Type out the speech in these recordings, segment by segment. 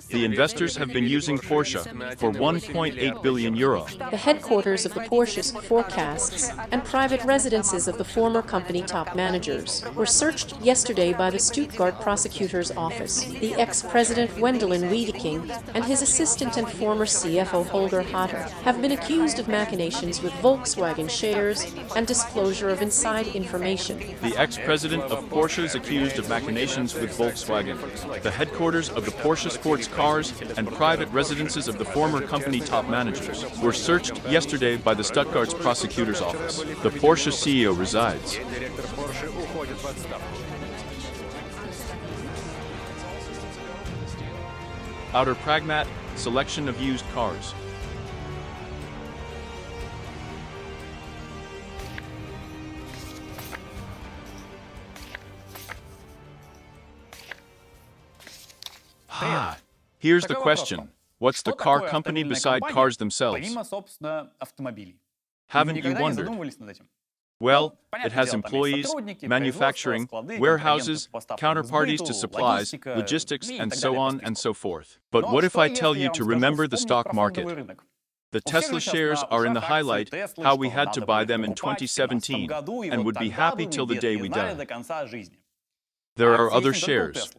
The investors have been using Porsche for €1.8 billion. The headquarters of the Porsche's forecasts and private residences of the former company top managers were searched yesterday by the Stuttgart prosecutor's office. The ex-president Wendelin Videcing and his assistant and former CFO Holger Hatter have been accused of machinations with Volkswagen shares and disclosure of inside information. The ex-president of Porsche is accused of machinations with Volkswagen. The headquarters of the Porsche sports cars and private residences of the former company top managers were searched yesterday by the Stuttgart's prosecutor's office. The Porsche CEO resides. Outer Pragmat, selection of used cars. Here's the question. What's the car company beside cars themselves? Haven't you wondered? Well, it has employees, manufacturing, warehouses, counterparties to supplies, logistics, and so on and so forth. But what if I tell you to remember the stock market? The Tesla shares are in the highlight, how we had to buy them in 2017, and would be happy till the day we die. There are other shares.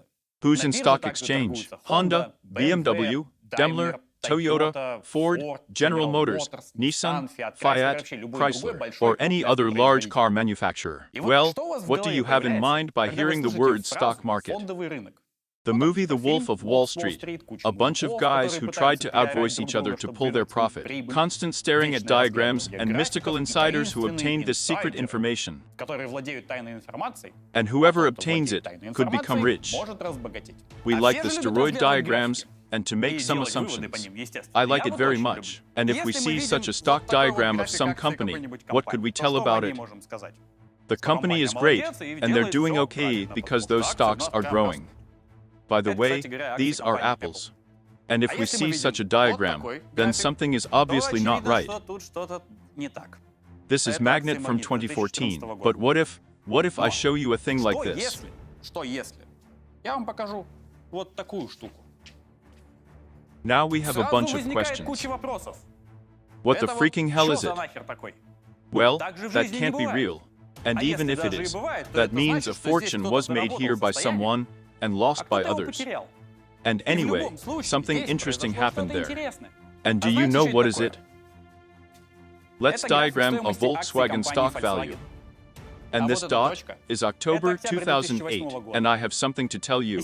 Who's in stock exchange? Honda, BMW, Daimler, Toyota, Ford, General Motors, Nissan, Fiat, Chrysler, or any other large car manufacturer. Well, what do you have in mind by hearing the word stock market? The movie The Wolf of Wall Street, a bunch of guys who tried to outvoice each other to pull their profit, constant staring at diagrams and mystical insiders who obtained this secret information. And whoever obtains it could become rich. We like the steroid diagrams and to make some assumptions. I like it very much. And if we see such a stock diagram of some company, what could we tell about it? The company is great, and they're doing okay because those stocks are growing. By the way, these are apples. And if we see such a diagram, then something is obviously not right. This is Magnet from 2014, but what if I show you a thing like this? Now we have a bunch of questions. What the freaking hell is it? Well, that can't be real. And even if it is, that means a fortune was made here by someone and lost by others. And anyway, something interesting happened there. And do you know what is it? Let's diagram a Volkswagen stock value. And this dot is October 2008, and I have something to tell you.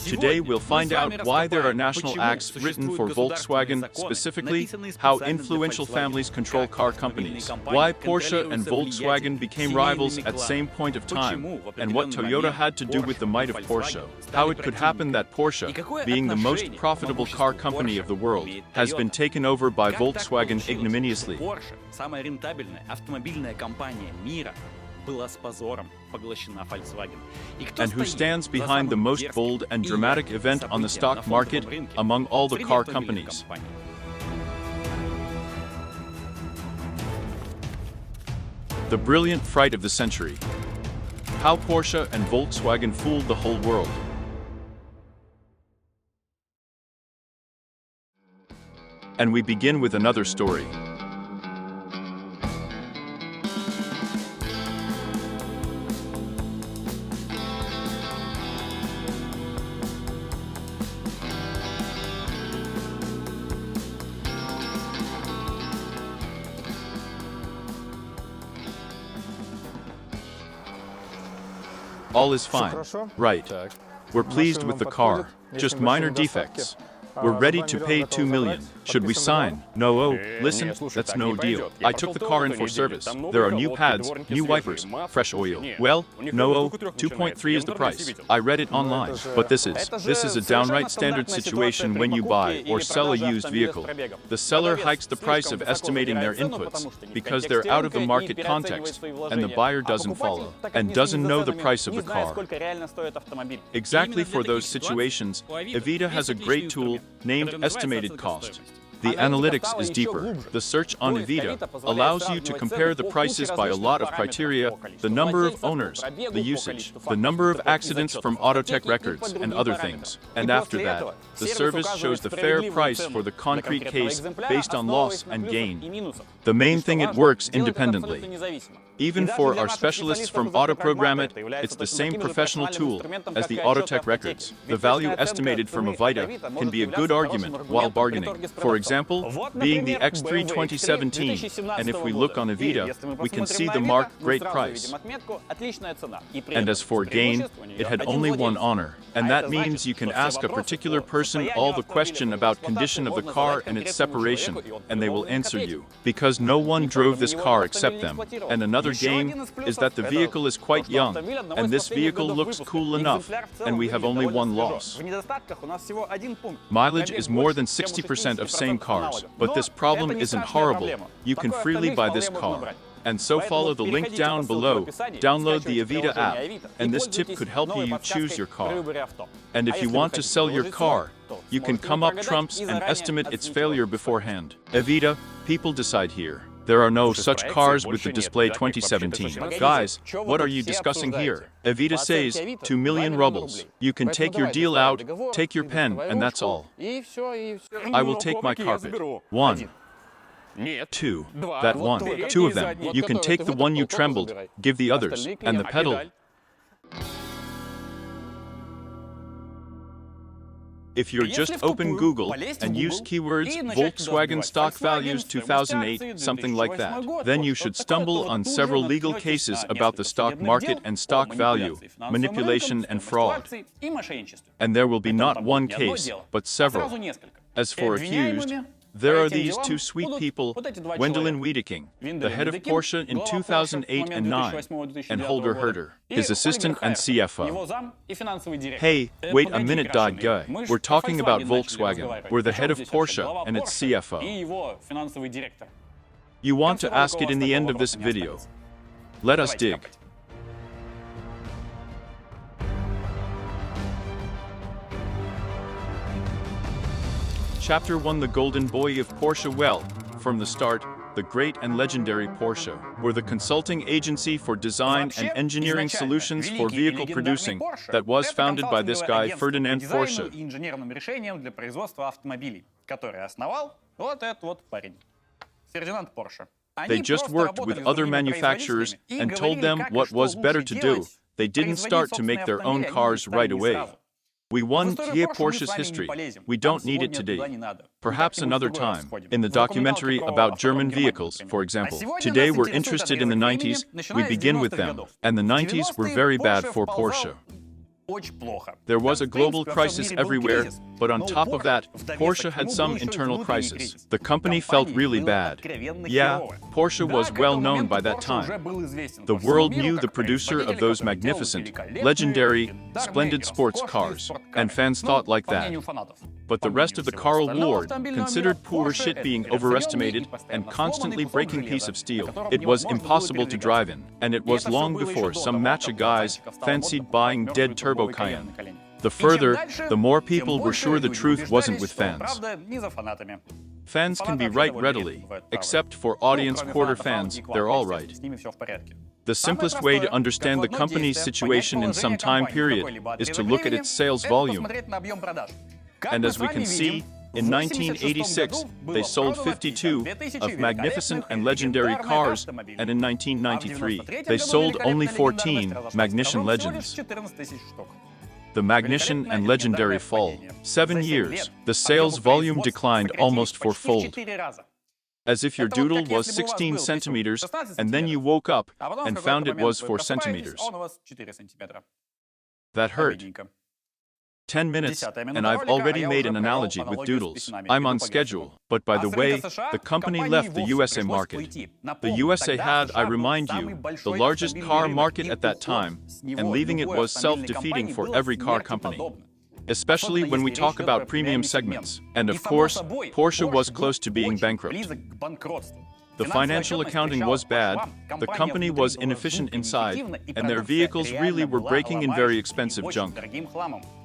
Today we'll find out why there are national acts written for Volkswagen, specifically how influential families control car companies, why Porsche and Volkswagen became rivals at same point of time, and what Toyota had to do with the might of Porsche, how it could happen that Porsche, being the most profitable car company of the world, has been taken over by Volkswagen ignominiously. And who stands behind the most bold and dramatic event on the stock market among all the car companies. The brilliant fright of the century. How Porsche and Volkswagen fooled the whole world. And we begin with another story. All is fine. Right. We're pleased with the car. Just minor defects. We're ready to pay $2 million. Should we sign? No, oh, listen, that's no deal. I took the car in for service. There are new pads, new wipers, fresh oil. Well, no, oh, 2.3 is the price. I read it online. But this is a downright standard situation when you buy or sell a used vehicle. The seller hikes the price of estimating their inputs because they're out of the market context, and the buyer doesn't follow and doesn't know the price of the car. Exactly for those situations, Evita has a great tool named estimated cost. The analytics is deeper. The search on Evita allows you to compare the prices by a lot of criteria: the number of owners, the usage, the number of accidents from Autotech records, and other things. And after that, the service shows the fair price for the concrete case based on loss and gain. The main thing, it works independently. Even for our specialists from Autoprogram It, it's the same professional tool as the Autotech records. The value estimated from Evita can be a good argument while bargaining. For example, being the X3 2017, and if we look on Evita, we can see the marked great price. And as for gain, it had only one honor. And that means you can ask a particular person all the question about condition of the car and its separation, and they will answer you, because no one drove this car except them. And another game is that the vehicle is quite young, and this vehicle looks cool enough, and we have only one loss. Mileage is more than 60% of same cars, but this problem isn't horrible. You can freely buy this car. And so follow the link down below, download the Evita app, and this tip could help you choose your car. And if you want to sell your car, you can come up trumps and estimate its failure beforehand. Evita, people decide here. There are no such cars with the display 2017. Guys, what are you discussing here? Evita says 2 million rubles. You can take your deal out, take your pen, and that's all. I will take my carpet. 1. 2. That one. 2 of them. You can take the one you trembled, give the others, and the pedal. If you're just open Google and use keywords Volkswagen stock values 2008, something like that, then you should stumble on several legal cases about the stock market and stock value, manipulation and fraud. And there will be not one case, but several. As for accused, there are these two sweet people, Wendelin Videcing, the head of Porsche in 2008 and 9, and Holger Herter, his assistant and CFO. Hey, wait a minute, guy. We're talking about Volkswagen. We're the head of Porsche and its CFO. You want to ask it in the end of this video. Let us dig. Chapter 1: The Golden Boy of Porsche. Well, from the start, the great and legendary Porsche were the consulting agency for design and engineering solutions for vehicle producing that was founded by this guy Ferdinand Porsche. They just worked with other manufacturers and told them what was better to do. They didn't start to make their own cars right away. We won here Porsche's history. We don't need it today. Perhaps another time, in the documentary about German vehicles, for example. Today we're interested in the 90s, we begin with them. And the 90s were very bad for Porsche. There was a global crisis everywhere, but on top of that, Porsche had some internal crisis. The company felt really bad. Yeah, Porsche was well known by that time. The world knew the producer of those magnificent, legendary, splendid sports cars, and fans thought like that. But the rest of the car world considered Porsche being overestimated and constantly breaking piece of steel. It was impossible to drive in, and it was long before some matcha guys fancied buying dead turbo Cayenne. The further, the more people were sure the truth wasn't with fans. Fans can be right readily, except for audience quarter fans, they're all right. The simplest way to understand the company's situation in some time period is to look at its sales volume. And as we can see, in 1986, they sold 52 of magnificent and legendary cars, and in 1993, they sold only 14 Magnificent Legends. The Magnificent and Legendary fall. 7 years, the sales volume declined almost fourfold. As if your doodle was 16 centimeters, and then you woke up and found it was 4 centimeters. That hurt. 10 minutes, and I've already made an analogy with doodles. I'm on schedule, but by the way, the company left the USA market. The USA had, I remind you, the largest car market at that time, and leaving it was self-defeating for every car company. Especially when we talk about premium segments. And of course, Porsche was close to being bankrupt. The financial accounting was bad, the company was inefficient inside, and their vehicles really were breaking in very expensive junk.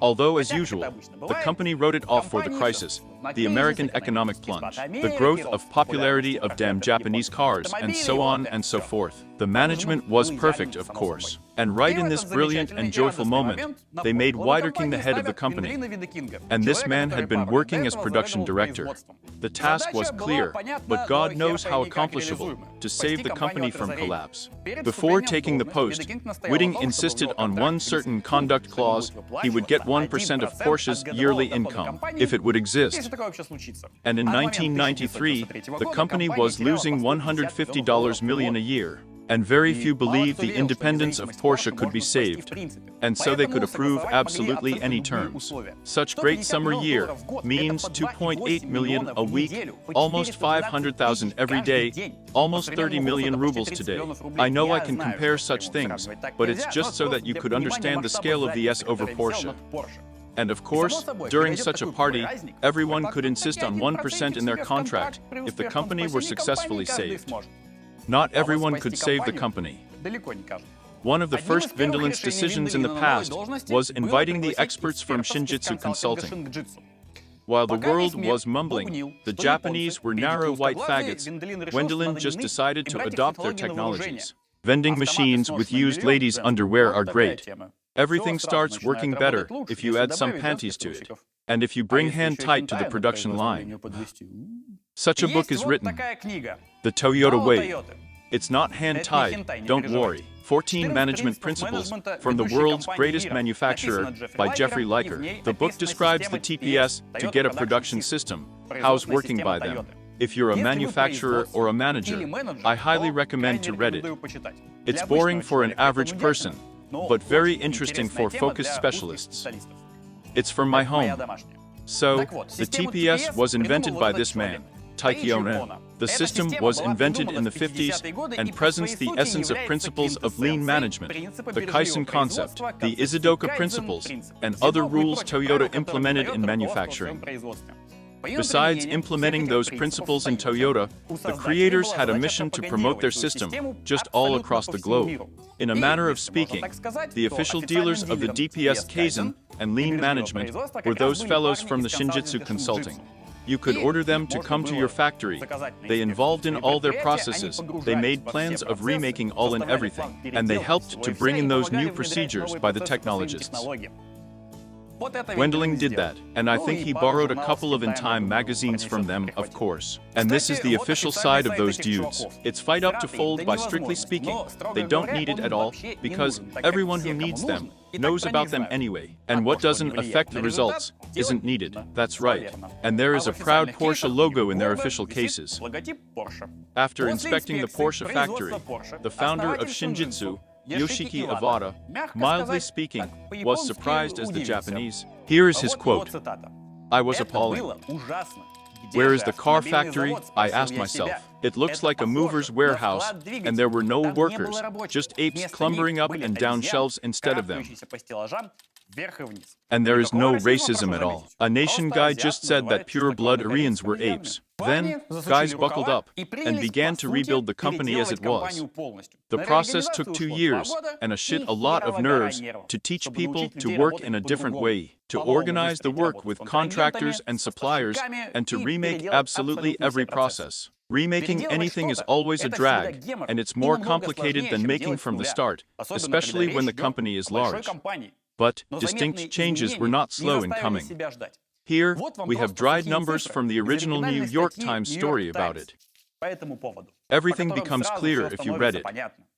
Although, as usual, the company wrote it off for the crisis, the American economic plunge, the growth of popularity of damn Japanese cars, and so on and so forth. The management was perfect, of course. And right in this brilliant and joyful moment, they made Videcing the head of the company. And this man had been working as production director. The task was clear, but God knows how accomplishable, to save the company from collapse. Before taking the post, Videcing insisted on one certain conduct clause: he would get 1% of Porsche's yearly income, if it would exist. And in 1993, the company was losing $150 million a year. And very few believed the independence of Porsche could be saved, and so they could approve absolutely any terms. Such great summer year means 2.8 million a week, almost 500,000 every day, almost 30 million rubles today. I know I can compare such things, but it's just so that you could understand the scale of the S over Porsche. And of course, during such a party, everyone could insist on 1% in their contract if the company were successfully saved. Not everyone could save the company. One of the first Videcing's decisions in the past was inviting the experts from Shinjitsu Consulting. While the world was mumbling, the Japanese were narrow white faggots, Videcing just decided to adopt their technologies. Vending machines with used ladies' underwear are great. Everything starts working better if you add some panties to it, and if you bring hand tight to the production line. Such a book is written, The Toyota Way. It's not hand-tied, don't worry. 14 Management Principles from the World's Greatest Manufacturer by Jeffrey Liker. The book describes the TPS to get a production system, how's working by them. If you're a manufacturer or a manager, I highly recommend to read it. It's boring for an average person, but very interesting for focused specialists. It's from my home. So, the TPS was invented by this man, Cayenne. The system was invented in the 50s and presents the essence of principles of lean management, the Kaizen concept, the Izudoka principles, and other rules Toyota implemented in manufacturing. Besides implementing those principles in Toyota, the creators had a mission to promote their system just all across the globe. In a manner of speaking, the official dealers of the DPS Kaizen and lean management were those fellows from the Shinjitsu Consulting. You could order them to come to your factory. They involved in all their processes, they made plans of remaking all and everything, and they helped to bring in those new procedures by the technologists. Videcing did that, and I think he borrowed a couple of in-time magazines from them, of course. And this is the official side of those dudes. It's fight up to fold by strictly speaking. They don't need it at all, because everyone who needs them knows about them anyway. And what doesn't affect the results isn't needed. That's right. And there is a proud Porsche logo in their official cases. After inspecting the Porsche factory, the founder of Shinjitsu, Yoshiki Iwata, mildly speaking, was surprised as the Japanese. Here is his quote. I was appalling. Where is the car factory? I asked myself. It looks like a mover's warehouse, and there were no workers, just apes clambering up and down shelves instead of them. And there is no racism at all. A Nation guy just said that pure-blood Aryans were apes. Then, guys buckled up and began to rebuild the company as it was. The process took 2 years and a lot of nerves to teach people to work in a different way, to organize the work with contractors and suppliers, and to remake absolutely every process. Remaking anything is always a drag, and it's more complicated than making from the start, especially when the company is large. But distinct changes were not slow in coming. Here, we have dried numbers from the original New York Times story about it. Everything becomes clear if you read it.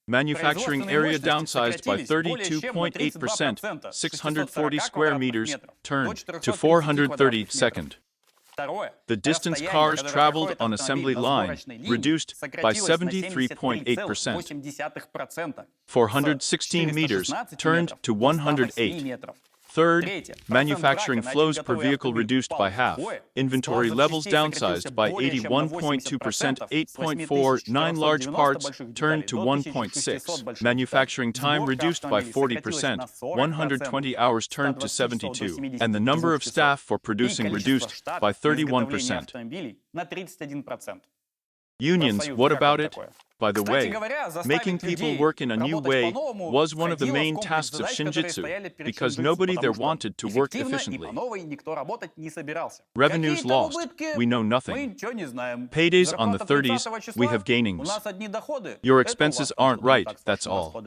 Manufacturing area downsized by 32.8%, 640 square meters, turned to 430 second. The distance cars traveled on assembly line reduced by 73.8%. 416 meters turned to 108. Third, manufacturing flows per vehicle reduced by half. Inventory levels downsized by 81.2%, 8.49 large parts turned to 1.6. Manufacturing time reduced by 40%, 120 hours turned to 72. And the number of staff for producing reduced by 31%. Unions, what about it? By the way, making people work in a new way was one of the main tasks of Shinjitsu, because nobody there wanted to work efficiently. Revenues lost, we know nothing. Paydays on the 30s, we have gainings. Your expenses aren't right, that's all.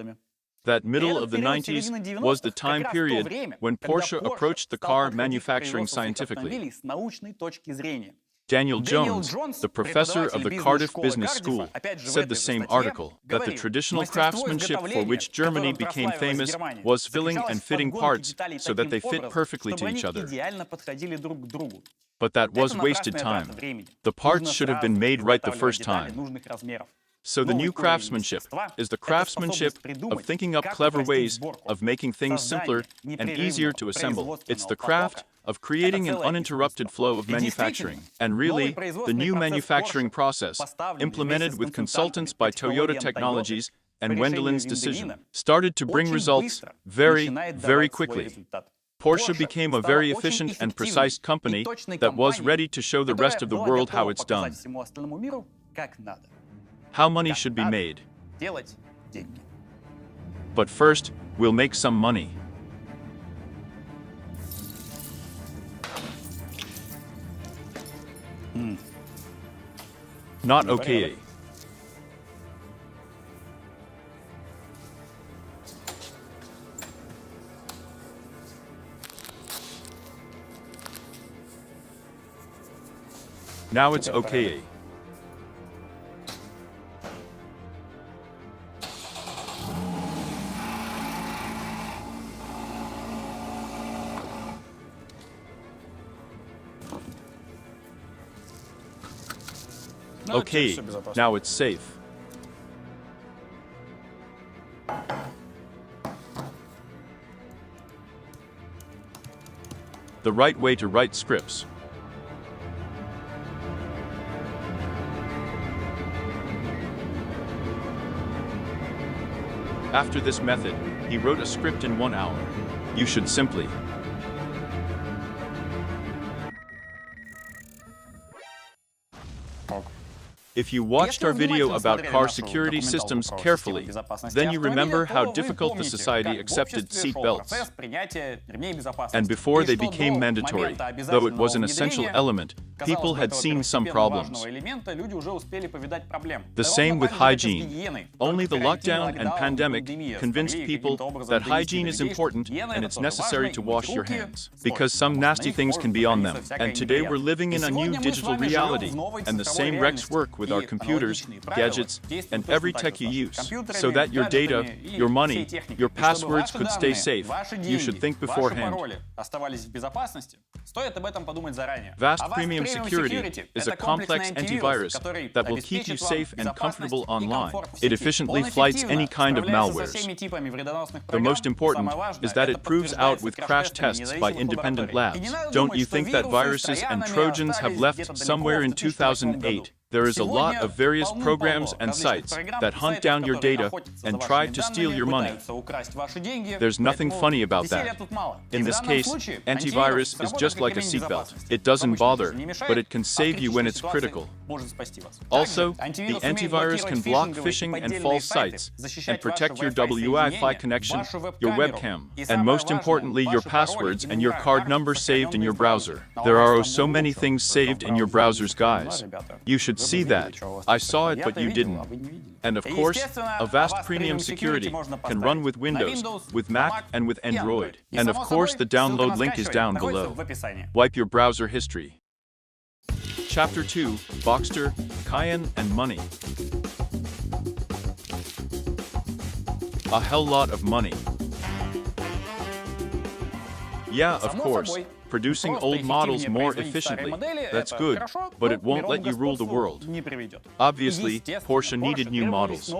That middle of the 90s was the time period when Porsche approached the car manufacturing scientifically. Daniel Jones, the professor of the Cardiff Business School, said the same article, that the traditional craftsmanship for which Germany became famous was filling and fitting parts so that they fit perfectly to each other. But that was wasted time. The parts should have been made right the first time. So the new craftsmanship is the craftsmanship of thinking up clever ways of making things simpler and easier to assemble. It's the craft of creating an uninterrupted flow of manufacturing. And really, the new manufacturing process, implemented with consultants by Toyota Technologies and Wendelin's decision, started to bring results very, very quickly. Porsche became a very efficient and precise company that was ready to show the rest of the world how it's done. How money should be made. But first, we'll make some money. Not okay. Now it's okay. Okay, now it's safe. The right way to write scripts. After this method, he wrote a script in 1 hour. You should simply If you watched our video about car security systems carefully, then you remember how difficult the society accepted seat belts. And before they became mandatory, though it was an essential element, people had seen some problems. The same with hygiene. Only the lockdown and pandemic convinced people that hygiene is important and it's necessary to wash your hands, because some nasty things can be on them. And today we're living in a new digital reality, and the same wrecks work with our computers, gadgets, and every tech you use, so that your data, your money, your passwords could stay safe. You should think beforehand. Vast Premium Security is a complex antivirus that will keep you safe and comfortable online. It efficiently fights any kind of malwares. The most important is that it proves out with crash tests by independent labs. Don't you think that viruses and Trojans have left somewhere in 2008? There is a lot of various programs and sites that hunt down your data and try to steal your money. There's nothing funny about that. In this case, antivirus is just like a seatbelt. It doesn't bother, but it can save you when it's critical. Also, the antivirus can block phishing and false sites and protect your Wi-Fi connection, your webcam, and most importantly, your passwords and your card number saved in your browser. There are so many things saved in your browsers, guys. You should see that. I saw it, but you didn't. And of course, a Vast Premium Security can run with Windows, with Mac, and with Android. And of course, the download link is down below. Wipe your browser history. Chapter 2, Boxster, Cayenne, and Money. A hell lot of money. Yeah, of course. Producing old models more efficiently, that's good, but it won't let you rule the world. Obviously, Porsche needed new models.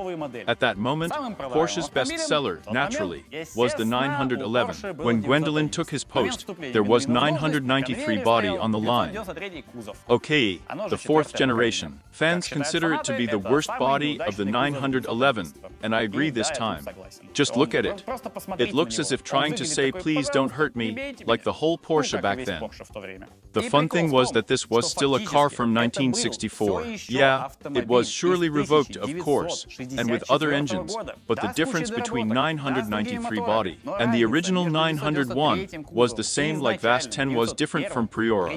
At that moment, Porsche's best seller, naturally, was the 911. When Gwendolyn took his post, there was 993 body on the line. Okay, the 4th generation. Fans consider it to be the worst body of the 911, and I agree this time. Just look at it. It looks as if trying to say please don't hurt me, like the whole Porsche Porsche back then. The fun thing was that this was still a car from 1964. Yeah, it was surely revoked, of course, and with other engines, but the difference between 993 body and the original 901 was the same, like VAS 10 was different from Priora.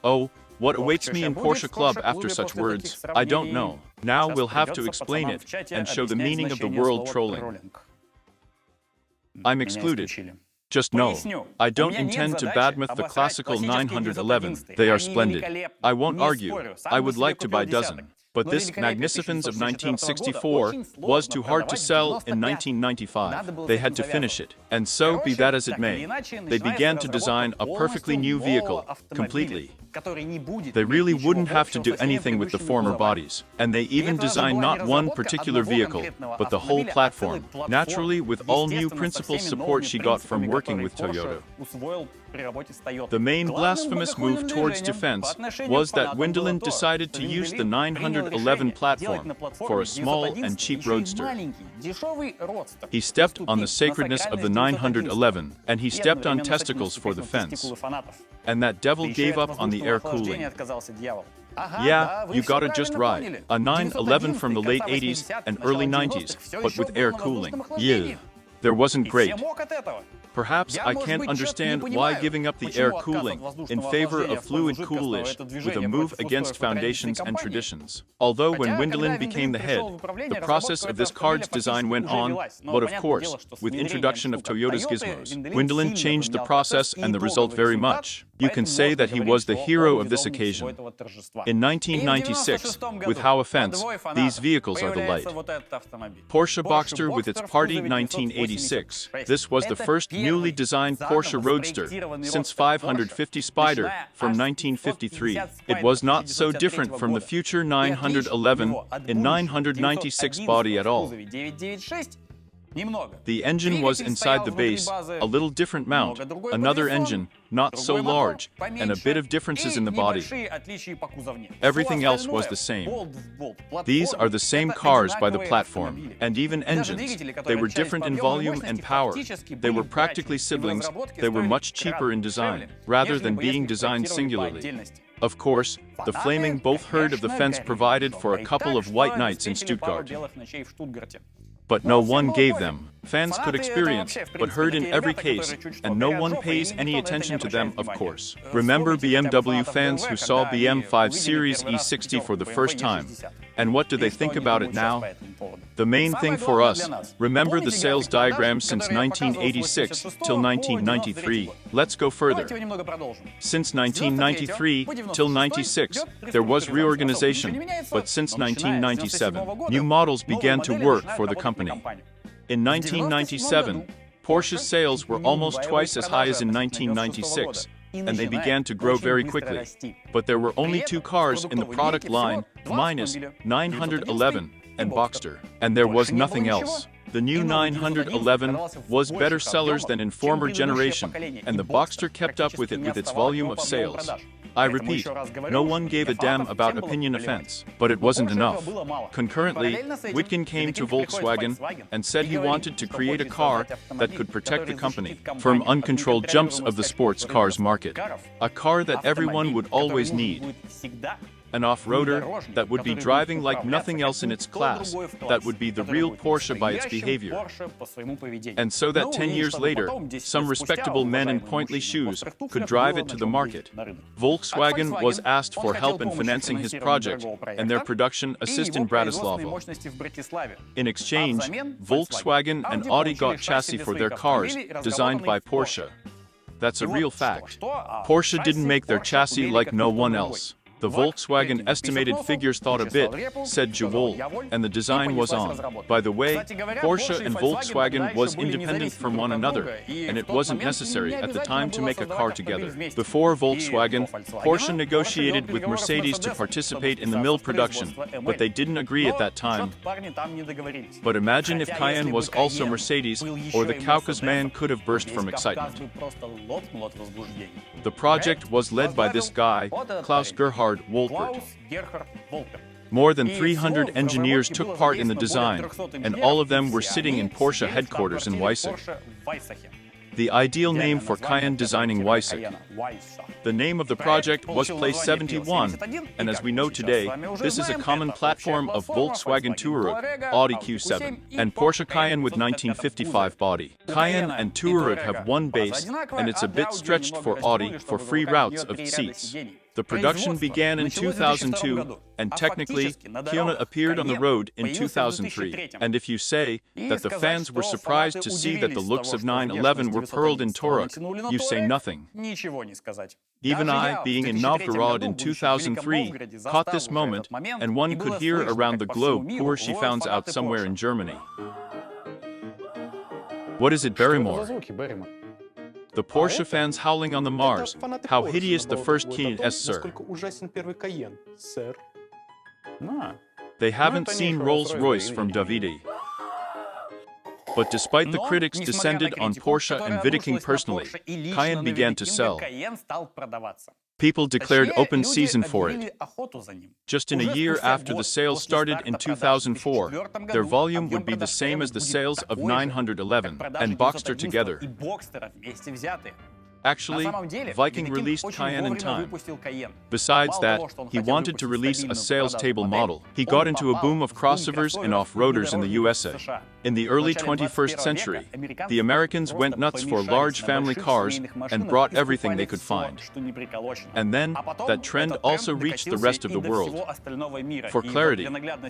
Oh, what awaits me in Porsche Club after such words, I don't know. Now we'll have to explain it and show the meaning of the world trolling. I'm excluded. Just know, I don't intend to badmouth the classical 911, they are splendid. I won't argue, I would like to buy dozen. But this Magnificence of 1964 was too hard to sell in 1995. They had to finish it. And so, be that as it may, they began to design a perfectly new vehicle, completely. They really wouldn't have to do anything with the former bodies. And they even designed not one particular vehicle, but the whole platform, naturally with all new principal support she got from working with Toyota. The main blasphemous move towards defense was that Wendelin decided to use the 911 platform for a small and cheap roadster. He stepped on the sacredness of the 911, and he stepped on testicles for the fence. And that devil gave up on the air cooling. Yeah, you got it just right. A 911 from the late 80s and early 90s, but with air cooling. Yeah. There wasn't great. Perhaps I can't understand why giving up the air cooling in favor of fluid coolish with a move against foundations and traditions. Although when Wendelin became the head, the process of this car's design went on, but of course, with introduction of Toyota's gizmos, Wendelin changed the process and the result very much. You can say that he was the hero of this occasion. In 1996, with how offense, these vehicles are the light. Porsche Boxster with its Party 1986. This was the first newly designed Porsche Roadster since 550 Spider from 1953. It was not so different from the future 911 in 996 body at all. The engine was inside the base, a little different mount, another engine, not so large, and a bit of differences in the body. Everything else was the same. These are the same cars by the platform, and even engines. They were different in volume and power. They were practically siblings. They were much cheaper in design, rather than being designed singularly. Of course, the flaming both heard of the fence provided for a couple of white nights in Stuttgart. But no one gave them. Fans could experience, but heard in every case, and no one pays any attention to them, of course. Remember BMW fans who saw BM 5 Series E60 for the first time? And what do they think about it now? The main thing for us, remember the sales diagram since 1986 till 1993. Let's go further. Since 1993 till 96, there was reorganization, but since 1997, new models began to work for the company. In 1997, Porsche's sales were almost twice as high as in 1996, and they began to grow very quickly. But there were only two cars in the product line, minus 911 and Boxster, and there was nothing else. The new 911 was better sellers than in former generation, and the Boxster kept up with it with its volume of sales. I repeat, no one gave a damn about opinion offense, but it wasn't enough. Concurrently, Videcing came to Volkswagen and said he wanted to create a car that could protect the company from uncontrolled jumps of the sports cars market. A car that everyone would always need. An off-roader that would be driving like nothing else in its class, that would be the real Porsche by its behavior. And so that 10 years later, some respectable men in pointy shoes could drive it to the market. Volkswagen was asked for help in financing his project and their production assist in Bratislava. In exchange, Volkswagen and Audi got chassis for their cars, designed by Porsche. That's a real fact. Porsche didn't make their chassis like no one else. The Volkswagen estimated figures thought a bit, said Jewel, and the design was on. By the way, Porsche and Volkswagen was independent from one another, and it wasn't necessary at the time to make a car together. Before Volkswagen, Porsche negotiated with Mercedes to participate in the mill production, but they didn't agree at that time. But imagine if Cayenne was also Mercedes, or the Caucasus man could have burst from excitement. The project was led by this guy, Klaus Gerhard Wolpert. More than 300 engineers took part in the design, and all of them were sitting in Porsche headquarters in Videcing. The ideal name for Cayenne designing Videcing. The name of the project was Place 71, and as we know today, this is a common platform of Volkswagen Touareg, Audi Q7, and Porsche Cayenne with 1955 body. Cayenne and Touareg have one base, and it's a bit stretched for Audi for free routes of seats. The production began in 2002, and technically, Cayenne appeared on the road in 2003. And if you say that the fans were surprised to see that the looks of 911 were pearled in Touareg, you say nothing. Even I, being in Novgorod in 2003, caught this moment, and one could hear around the globe Porsche found out somewhere in Germany. What is it, Barrymore? The Porsche fans howling on the Mars. How hideous the first Cayenne is, sir. They haven't seen Rolls-Royce from Davide. But despite the critics descended on Porsche and Videcing personally, Cayenne began to sell. People declared open season for it. Just in a year after the sales started in 2004, their volume would be the same as the sales of 911 and Boxster together. Actually, Viking released Cayenne in time. Besides that, he wanted to release a sales table model. He got into a boom of crossovers and off-roaders in the USA. In the early 21st century, the Americans went nuts for large family cars and brought everything they could find. And then, that trend also reached the rest of the world. For clarity,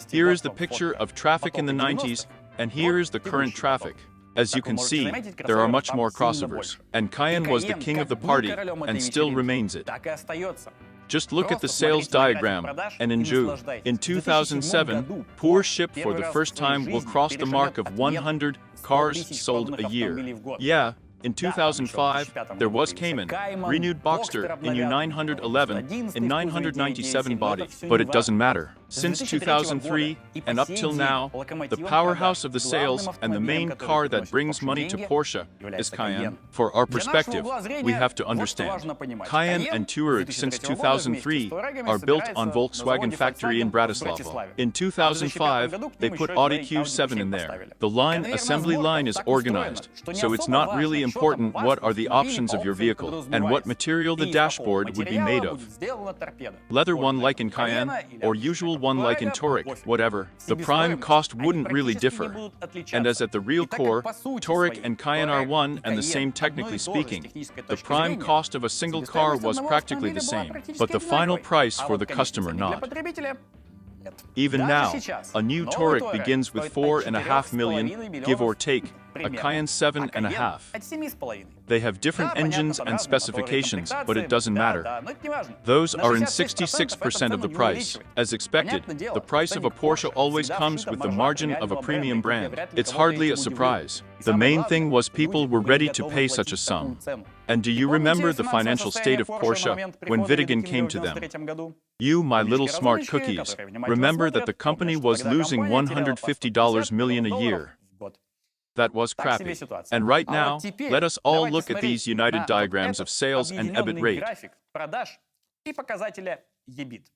here is the picture of traffic in the 90s, and here is the current traffic. As you can see, there are much more crossovers, and Cayenne was the king of the party, and still remains it. Just look at the sales diagram, and in 2007, Porsche shipped for the first time will cross the mark of 100 cars sold a year. Yeah, in 2005, there was Cayenne, renewed Boxster in U911 in 997 body, but it doesn't matter. Since 2003 and up till now, the powerhouse of the sales and the main car that brings money to Porsche is Cayenne. For our perspective, we have to understand. Cayenne and Touareg since 2003 are built on Volkswagen factory in Bratislava. In 2005, they put Audi Q7 in there. The assembly line is organized, so it's not really important what are the options of your vehicle and what material the dashboard would be made of. Leather one like in Cayenne or usual one like in Touareg, whatever, the prime cost wouldn't really differ. And as at the real core, Touareg and Cayenne are one and the same technically speaking. The prime cost of a single car was practically the same, but the final price for the customer not. Even now, a new Touareg begins with 4.5 million, give or take, a Cayenne 7.5. They have different engines and specifications, but it doesn't matter. Those are in 66% of the price. As expected, the price of a Porsche always comes with the margin of a premium brand. It's hardly a surprise. The main thing was people were ready to pay such a sum. And do you remember the financial state of Porsche when Videcing came to them? You, my little smart cookies, remember that the company was losing $150 million a year. That was crappy. And right now, let us all look at these united diagrams of sales and EBIT rate.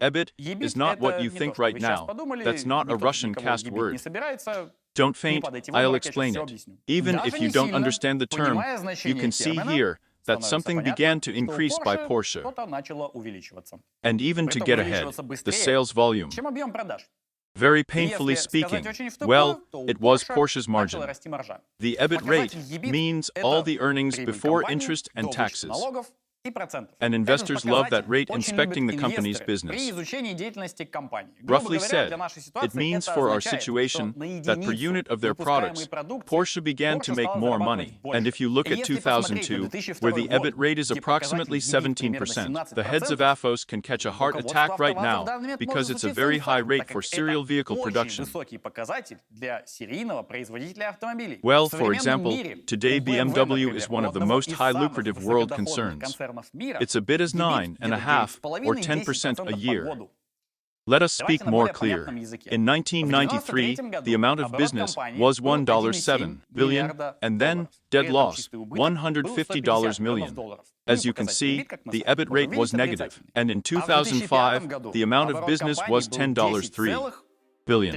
EBIT is not what you think right now. That's not a Russian cast word. Don't faint, I'll explain it. Even if you don't understand the term, you can see here that something began to increase by Porsche. And even to get ahead, the sales volume. Very painfully speaking, well, it was Porsche's margin. The EBIT rate means all the earnings before interest and taxes. And investors love that rate inspecting the company's business. Roughly said, it means for our situation that per unit of their products, Porsche began to make more money. And if you look at 2002, where the EBIT rate is approximately 17%, the heads of AFOS can catch a heart attack right now because it's a very high rate for serial vehicle production. Well, for example, today BMW is one of the most high lucrative world concerns. It's a bit as 9.5 or 10% a year. Let us speak more clear. In 1993, the amount of business was $1.7 billion, and then, dead loss, $150 million. As you can see, the EBIT rate was negative, and in 2005, the amount of business was $10.3 billion.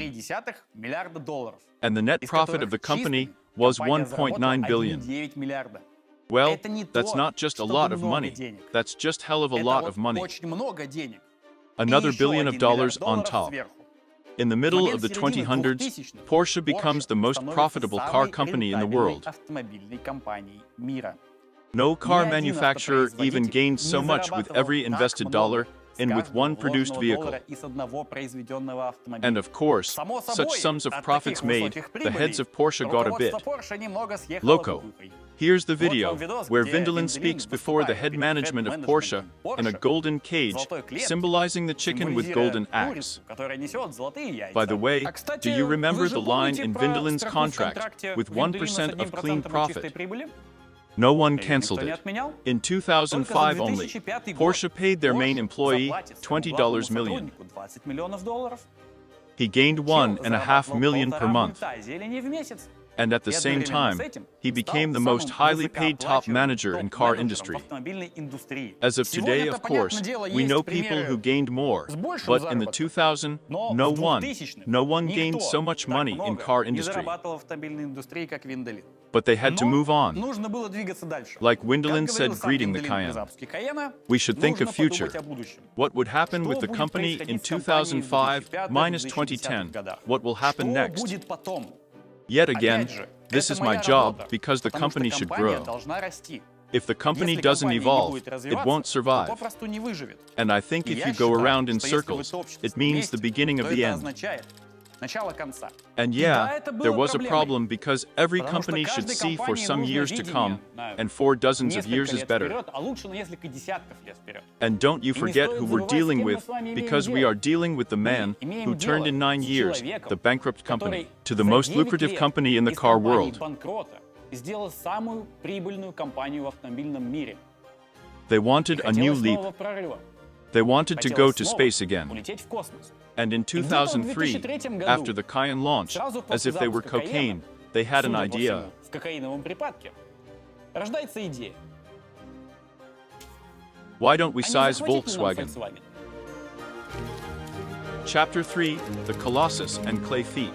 And the net profit of the company was $1.9 billion. Well, that's not just a lot of money, that's just hell of a lot of money. Another $1 billion on top. In the middle of the 2000s, Porsche becomes the most profitable car company in the world. No car manufacturer even gains so much with every invested dollar in with one produced vehicle. And of course, such sums of profits made, the heads of Porsche got a bit loco. Here's the video where Videcing speaks before the head management of Porsche in a golden cage, symbolizing the chicken with golden axe. By the way, do you remember the line in Videcing's contract with 1% of clean profit? No one cancelled it. In 2005 only, Porsche paid their main employee $20 million. He gained $1.5 million per month. And at the same time, he became the most highly paid top manager in car industry. As of today, of course, we know people who gained more, but in the 2000s, no one gained so much money in car industry. But they had to move on. Like Videcing said greeting the Cayenne, we should think of future. What would happen with the company in 2005 minus 2010? What will happen next? Yet again, this is my job because the company should grow. If the company doesn't evolve, it won't survive. And I think if you go around in circles, it means the beginning of the end. And yeah, there was a problem because every company should see for some years to come, and for dozens of years is better. And don't you forget who we're dealing with, because we are dealing with the man who turned in 9 years the bankrupt company to the most lucrative company in the car world. They wanted a new leap. They wanted to go to space again. And in 2003, after the Cayenne launch, as if they were cocaine, they had an idea. Why don't we size Volkswagen? Chapter 3, the Colossus and Clay Feet.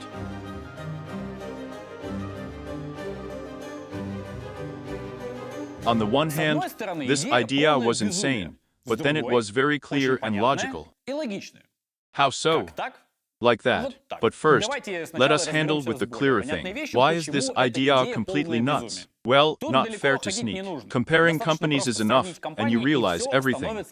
On the one hand, this idea was insane, but then it was very clear and logical. How so? Like that. But first, let us handle with the clearer thing. Why is this idea completely nuts? Well, not fair to sneak. Comparing companies is enough, and you realize everything.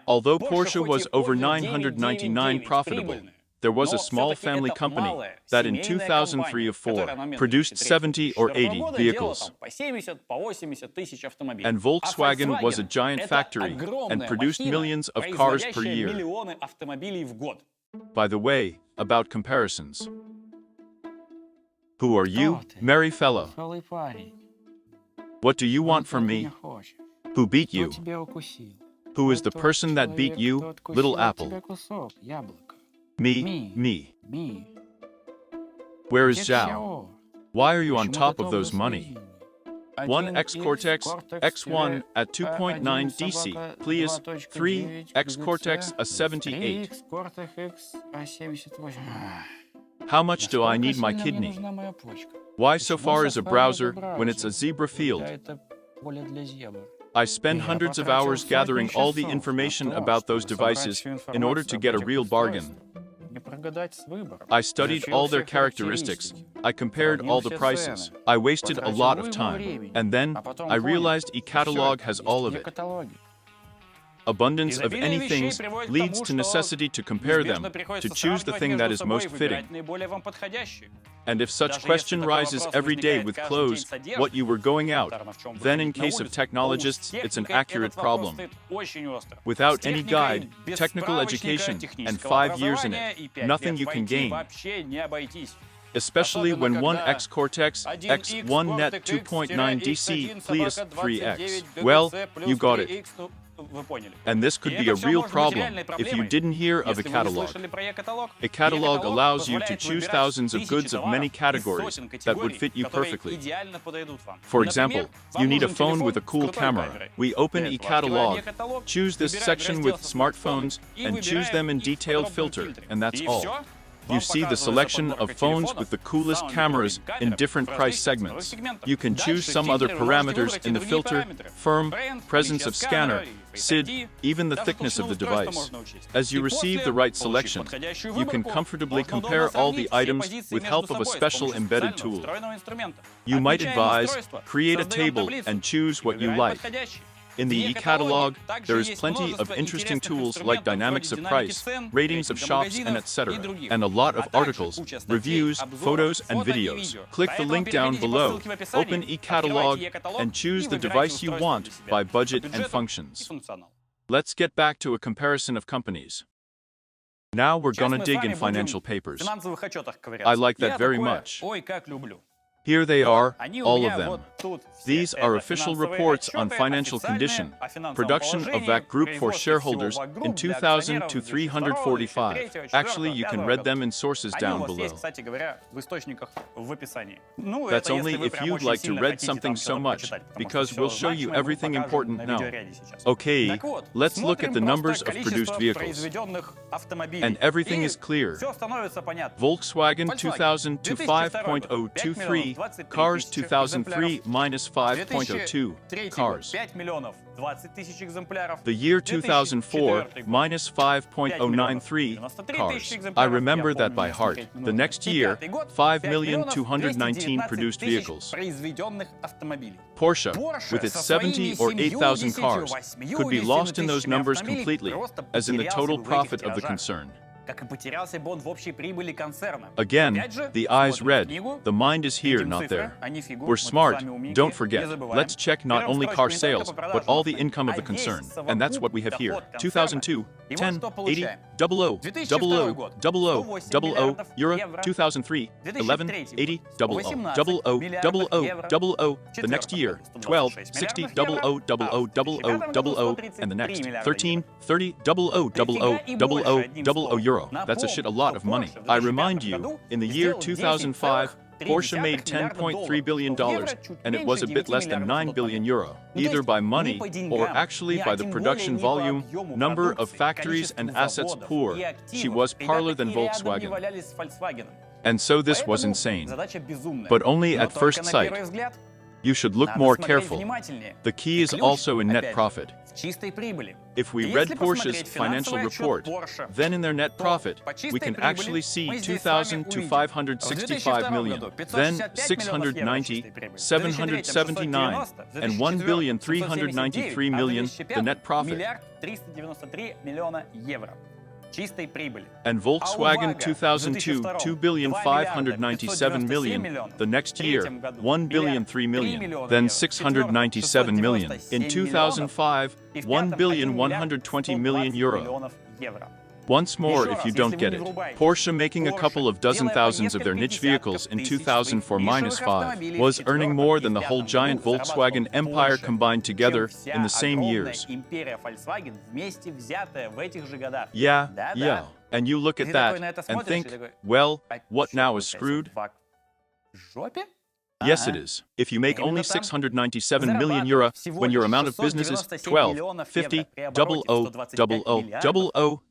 Although Porsche was over 999 profitable, there was a small family company that in 2003 or 4 produced 70 or 80 vehicles. And Volkswagen was a giant factory and produced millions of cars per year. By the way, about comparisons. Who are you, merry fellow? What do you want from me? Who beat you? Who is the person that beat you, little apple? Me. Where is Zhao? Why are you on top of those money? One X-Cortex X1 at 2.9 DC, please. 3 X-Cortex a 78. How much do I need my kidney? Why so far as a browser when it's a zebra field? I spend hundreds of hours gathering all the information about those devices in order to get a real bargain. I studied all their characteristics, I compared all the prices, I wasted a lot of time, and then I realized e-catalog has all of it. Abundance of any things leads to necessity to compare them, to choose the thing that is most fitting. And if such question rises every day with clothes, what you were going out, then in case of technologists, it's an accurate problem. Without any guide, technical education, and 5 years in it, nothing you can gain. Especially when one X-Cortex X1 net 2.9 DC, please, 3X. Well, you got it. And this could be a real problem if you didn't hear of a catalog. A catalog allows you to choose thousands of goods of many categories that would fit you perfectly. For example, you need a phone with a cool camera. We open e-catalog, choose this section with smartphones, and choose them in detailed filter, and that's all. You see the selection of phones with the coolest cameras in different price segments. You can choose some other parameters in the filter, firm, presence of scanner, SID, even the thickness of the device. As you receive the right selection, you can comfortably compare all the items with help of a special embedded tool. You might advise, create a table and choose what you like. In the e-catalog, there is plenty of interesting tools like dynamics of price, ratings of shops, and etc., and a lot of articles, reviews, photos, and videos. Click the link down below, open e-catalog, and choose the device you want by budget and functions. Let's get back to a comparison of companies. Now we're gonna dig in financial papers. I like that very much. Here they are, all of them. These are official reports on financial condition, production of that group for shareholders in 2000 to 345. Actually, you can read them in sources down below. That's only if you'd like to read something so much, because we'll show you everything important now. Okay, let's look at the numbers of produced vehicles. And everything is clear. Volkswagen 2000 to 5.023, cars 2003 minus 5.02, cars. The year 2004, minus 5.093, cars. I remember that by heart. The next year, 5,219 produced vehicles. Porsche, with its 70 or 8,000 cars, could be lost in those numbers completely, as in the total profit of the concern. Again, the eyes read, the mind is here, not there. We're smart, don't forget. Let's check not only car sales, but all the income of the concern. And that's what we have here. 2002, 10, 80, 00, 00, 00, 00, euro, 2003, 11, 80, 00, 00, 00, the next year, 12, 60, 00, 00, 00, and the next, 13, 30, 00, 00, 00, euro. That's a shit a lot of money. I remind you, in the year 2005, Porsche made $10.3 billion, and it was a bit less than 9 billion euro, either by money or actually by the production volume, number of factories and assets poor. She was parlor than Volkswagen. And so this was insane. But only at first sight. You should look more careful. The key is also in net profit. If we read Porsche's financial report, then in their net profit, we can actually see 2,000 to 565 million, then 690, 779, and 1,393 million, the net profit. And Volkswagen 2002, 2,597 million, the next year, 1,003 million, then 697 million. In 2005, 1,120 million euro. Once more, if you don't get it, Porsche making a couple of dozen thousands of their niche vehicles in 2004 minus 5 was earning more than the whole giant Volkswagen empire combined together in the same years. Yeah. And you look at that and think, well, what now is screwed? Yes, it is. If you make only 697 million euro when your amount of business is 12, 50, 00,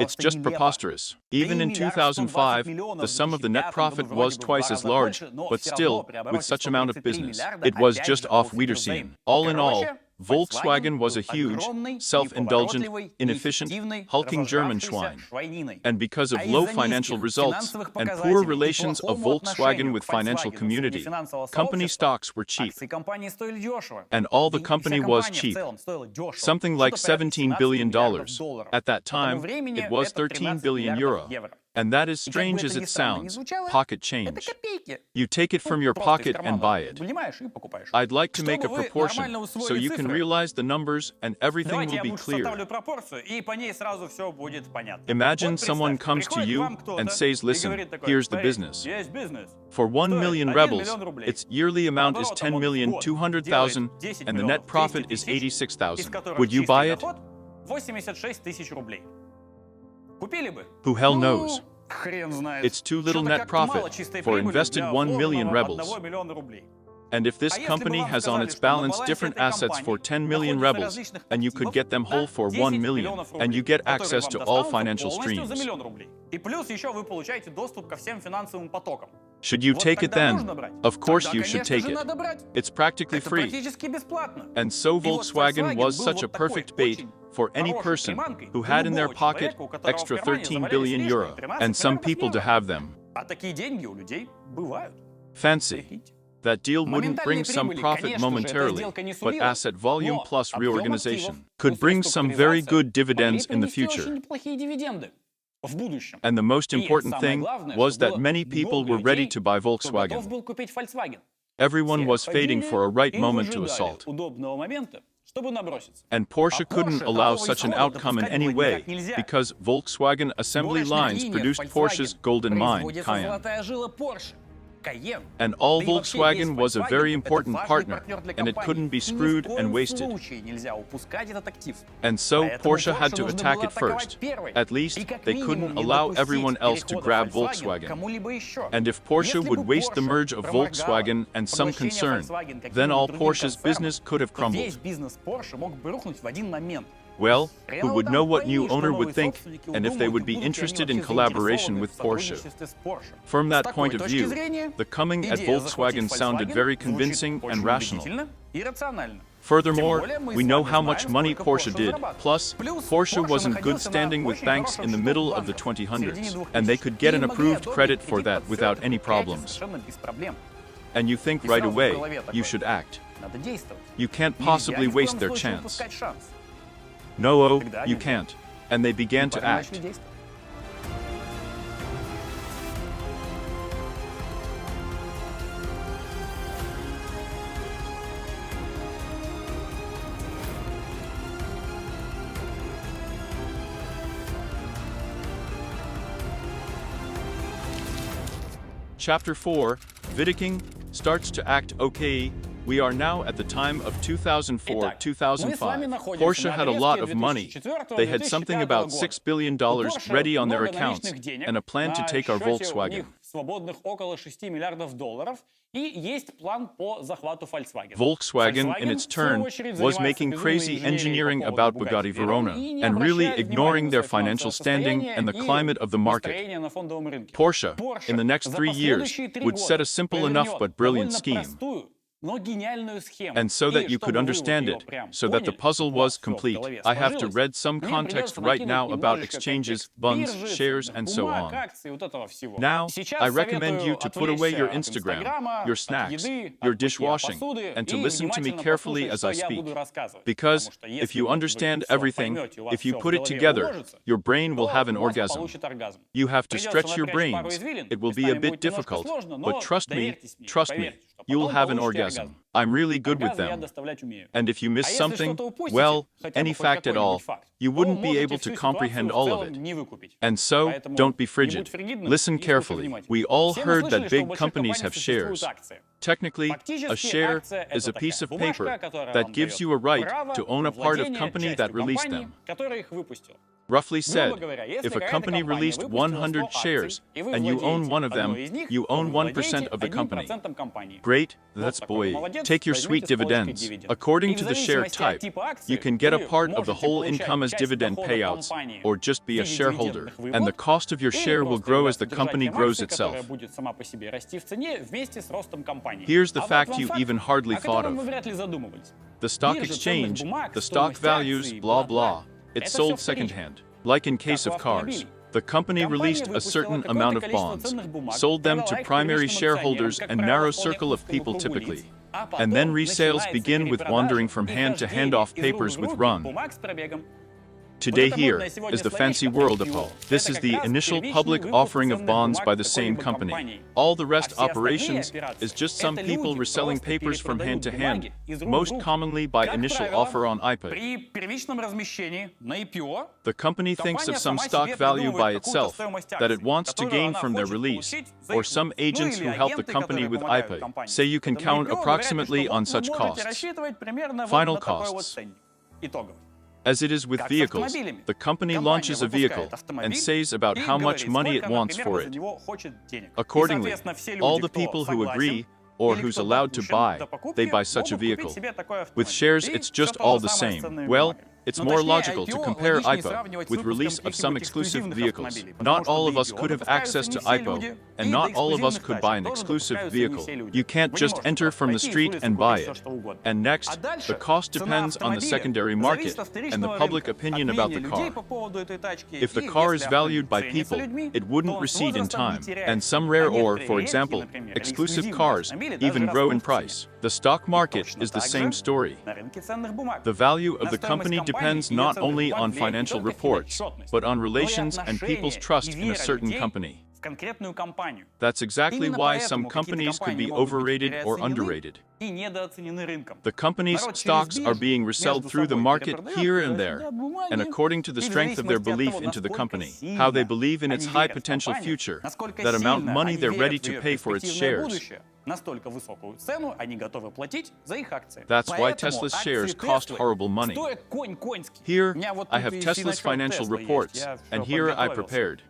it's just preposterous. Even in 2005, the sum of the net profit was twice as large, but still, with such amount of business, it was just off Videcing. All in all, Volkswagen was a huge, self-indulgent, inefficient, hulking German swine. And because of low financial results and poor relations of Volkswagen with financial community, company stocks were cheap. And all the company was cheap. Something like $17 billion. At that time, it was 13 billion euro. And that is strange as it sounds, pocket change. You take it from your pocket and buy it. I'd like to make a proportion, so you can realize the numbers and everything will be clear. Imagine someone comes to you and says, listen, here's the business. For 1 million rebels, its yearly amount is 10,200,000 and the net profit is 86,000. Would you buy it? Who hell knows? It's too little net profit for invested 1 million rebels. And if this company has on its balance different assets for 10 million rebels, and you could get them whole for 1 million, and you get access to all financial streams. Should you take it then? Of course you should take it. It's practically free. And so Volkswagen was such a perfect bait for any person who had in their pocket extra 13 billion euro, and some people to have them. Fancy. That deal wouldn't bring some profit momentarily, but asset volume plus reorganization could bring some very good dividends in the future. And the most important thing was that many people were ready to buy Volkswagen. Everyone was fading for a right moment to assault. And Porsche couldn't allow such an outcome in any way, because Volkswagen assembly lines produced Porsche's golden mine, Cayenne. And all Volkswagen was a very important partner, and it couldn't be screwed and wasted. And so Porsche had to attack it first. At least, they couldn't allow everyone else to grab Volkswagen. And if Porsche would waste the merge of Volkswagen and some concern, then all Porsche's business could have crumbled. Well, who would know what new owner would think, and if they would be interested in collaboration with Porsche? From that point of view, the coming at Volkswagen sounded very convincing and rational. Furthermore, we know how much money Porsche did. Plus, Porsche was in good standing with banks in the middle of the 2000s, and they could get an approved credit for that without any problems. And you think right away, you should act. You can't possibly waste their chance. No, you can't. And they began to act. Chapter 4, Videcing starts to act okay. We are now at the time of 2004-2005. Porsche had a lot of money. They had something about $6 billion ready on their accounts and a plan to take our Volkswagen. Volkswagen, in its turn, was making crazy engineering about Bugatti Verona and really ignoring their financial standing and the climate of the market. Porsche, in the next 3 years, would set a simple enough but brilliant scheme. And so that you could understand it, so that the puzzle was complete, I have to read some context right now about exchanges, bonds, shares, and so on. Now, I recommend you to put away your Instagram, your snacks, your dishwashing, and to listen to me carefully as I speak. Because, if you understand everything, if you put it together, your brain will have an orgasm. You have to stretch your brains. It will be a bit difficult, but trust me, you will have an orgasm. I'm really good with them. And if you miss something, well, any fact at all, you wouldn't be able to comprehend all of it. And so, don't be frigid. Listen carefully. We all heard that big companies have shares. Technically, a share is a piece of paper that gives you a right to own a part of company that released them. Roughly said, if a company released 100 shares and you own one of them, you own 1% of the company. Great, that's boy. Take your sweet dividends. According to the share type, you can get a part of the whole income as dividend payouts, or just be a shareholder, and the cost of your share will grow as the company grows itself. Here's the fact you even hardly thought of. The stock exchange, the stock values, blah blah. It's sold secondhand. Like in case of cars, the company released a certain amount of bonds, sold them to primary shareholders and narrow circle of people typically. And then resales begin with wandering from hand to hand off papers with run. Today here is the fancy world of Poe. This is the initial public offering of bonds by the same company. All the rest operations is just some people reselling papers from hand to hand, most commonly by initial offer on IPO. The company thinks of some stock value by itself that it wants to gain from their release, or some agents who help the company with IPO say you can count approximately on such costs. Final costs. As it is with vehicles, the company launches a vehicle and says about how much money it wants for it. Accordingly, all the people who agree or who's allowed to buy, they buy such a vehicle. With shares, it's just all the same. Well, it's more logical to compare IPO with release of some exclusive vehicles. Not all of us could have access to IPO, and not all of us could buy an exclusive vehicle. You can't just enter from the street and buy it. And next, the cost depends on the secondary market and the public opinion about the car. If the car is valued by people, it wouldn't recede in time. And some rare or, for example, exclusive cars even grow in price. The stock market is the same story. The value of the company depends not only on financial reports, but on relations and people's trust in a certain company. That's exactly why some companies could be overrated or underrated. The company's stocks are being resold through the market here and there, and according to the strength of their belief into the company, how they believe in its high potential future, that amount of money they're ready to pay for its shares. That's why Tesla's shares cost horrible money. Here, I have Tesla's financial reports, and here I prepared.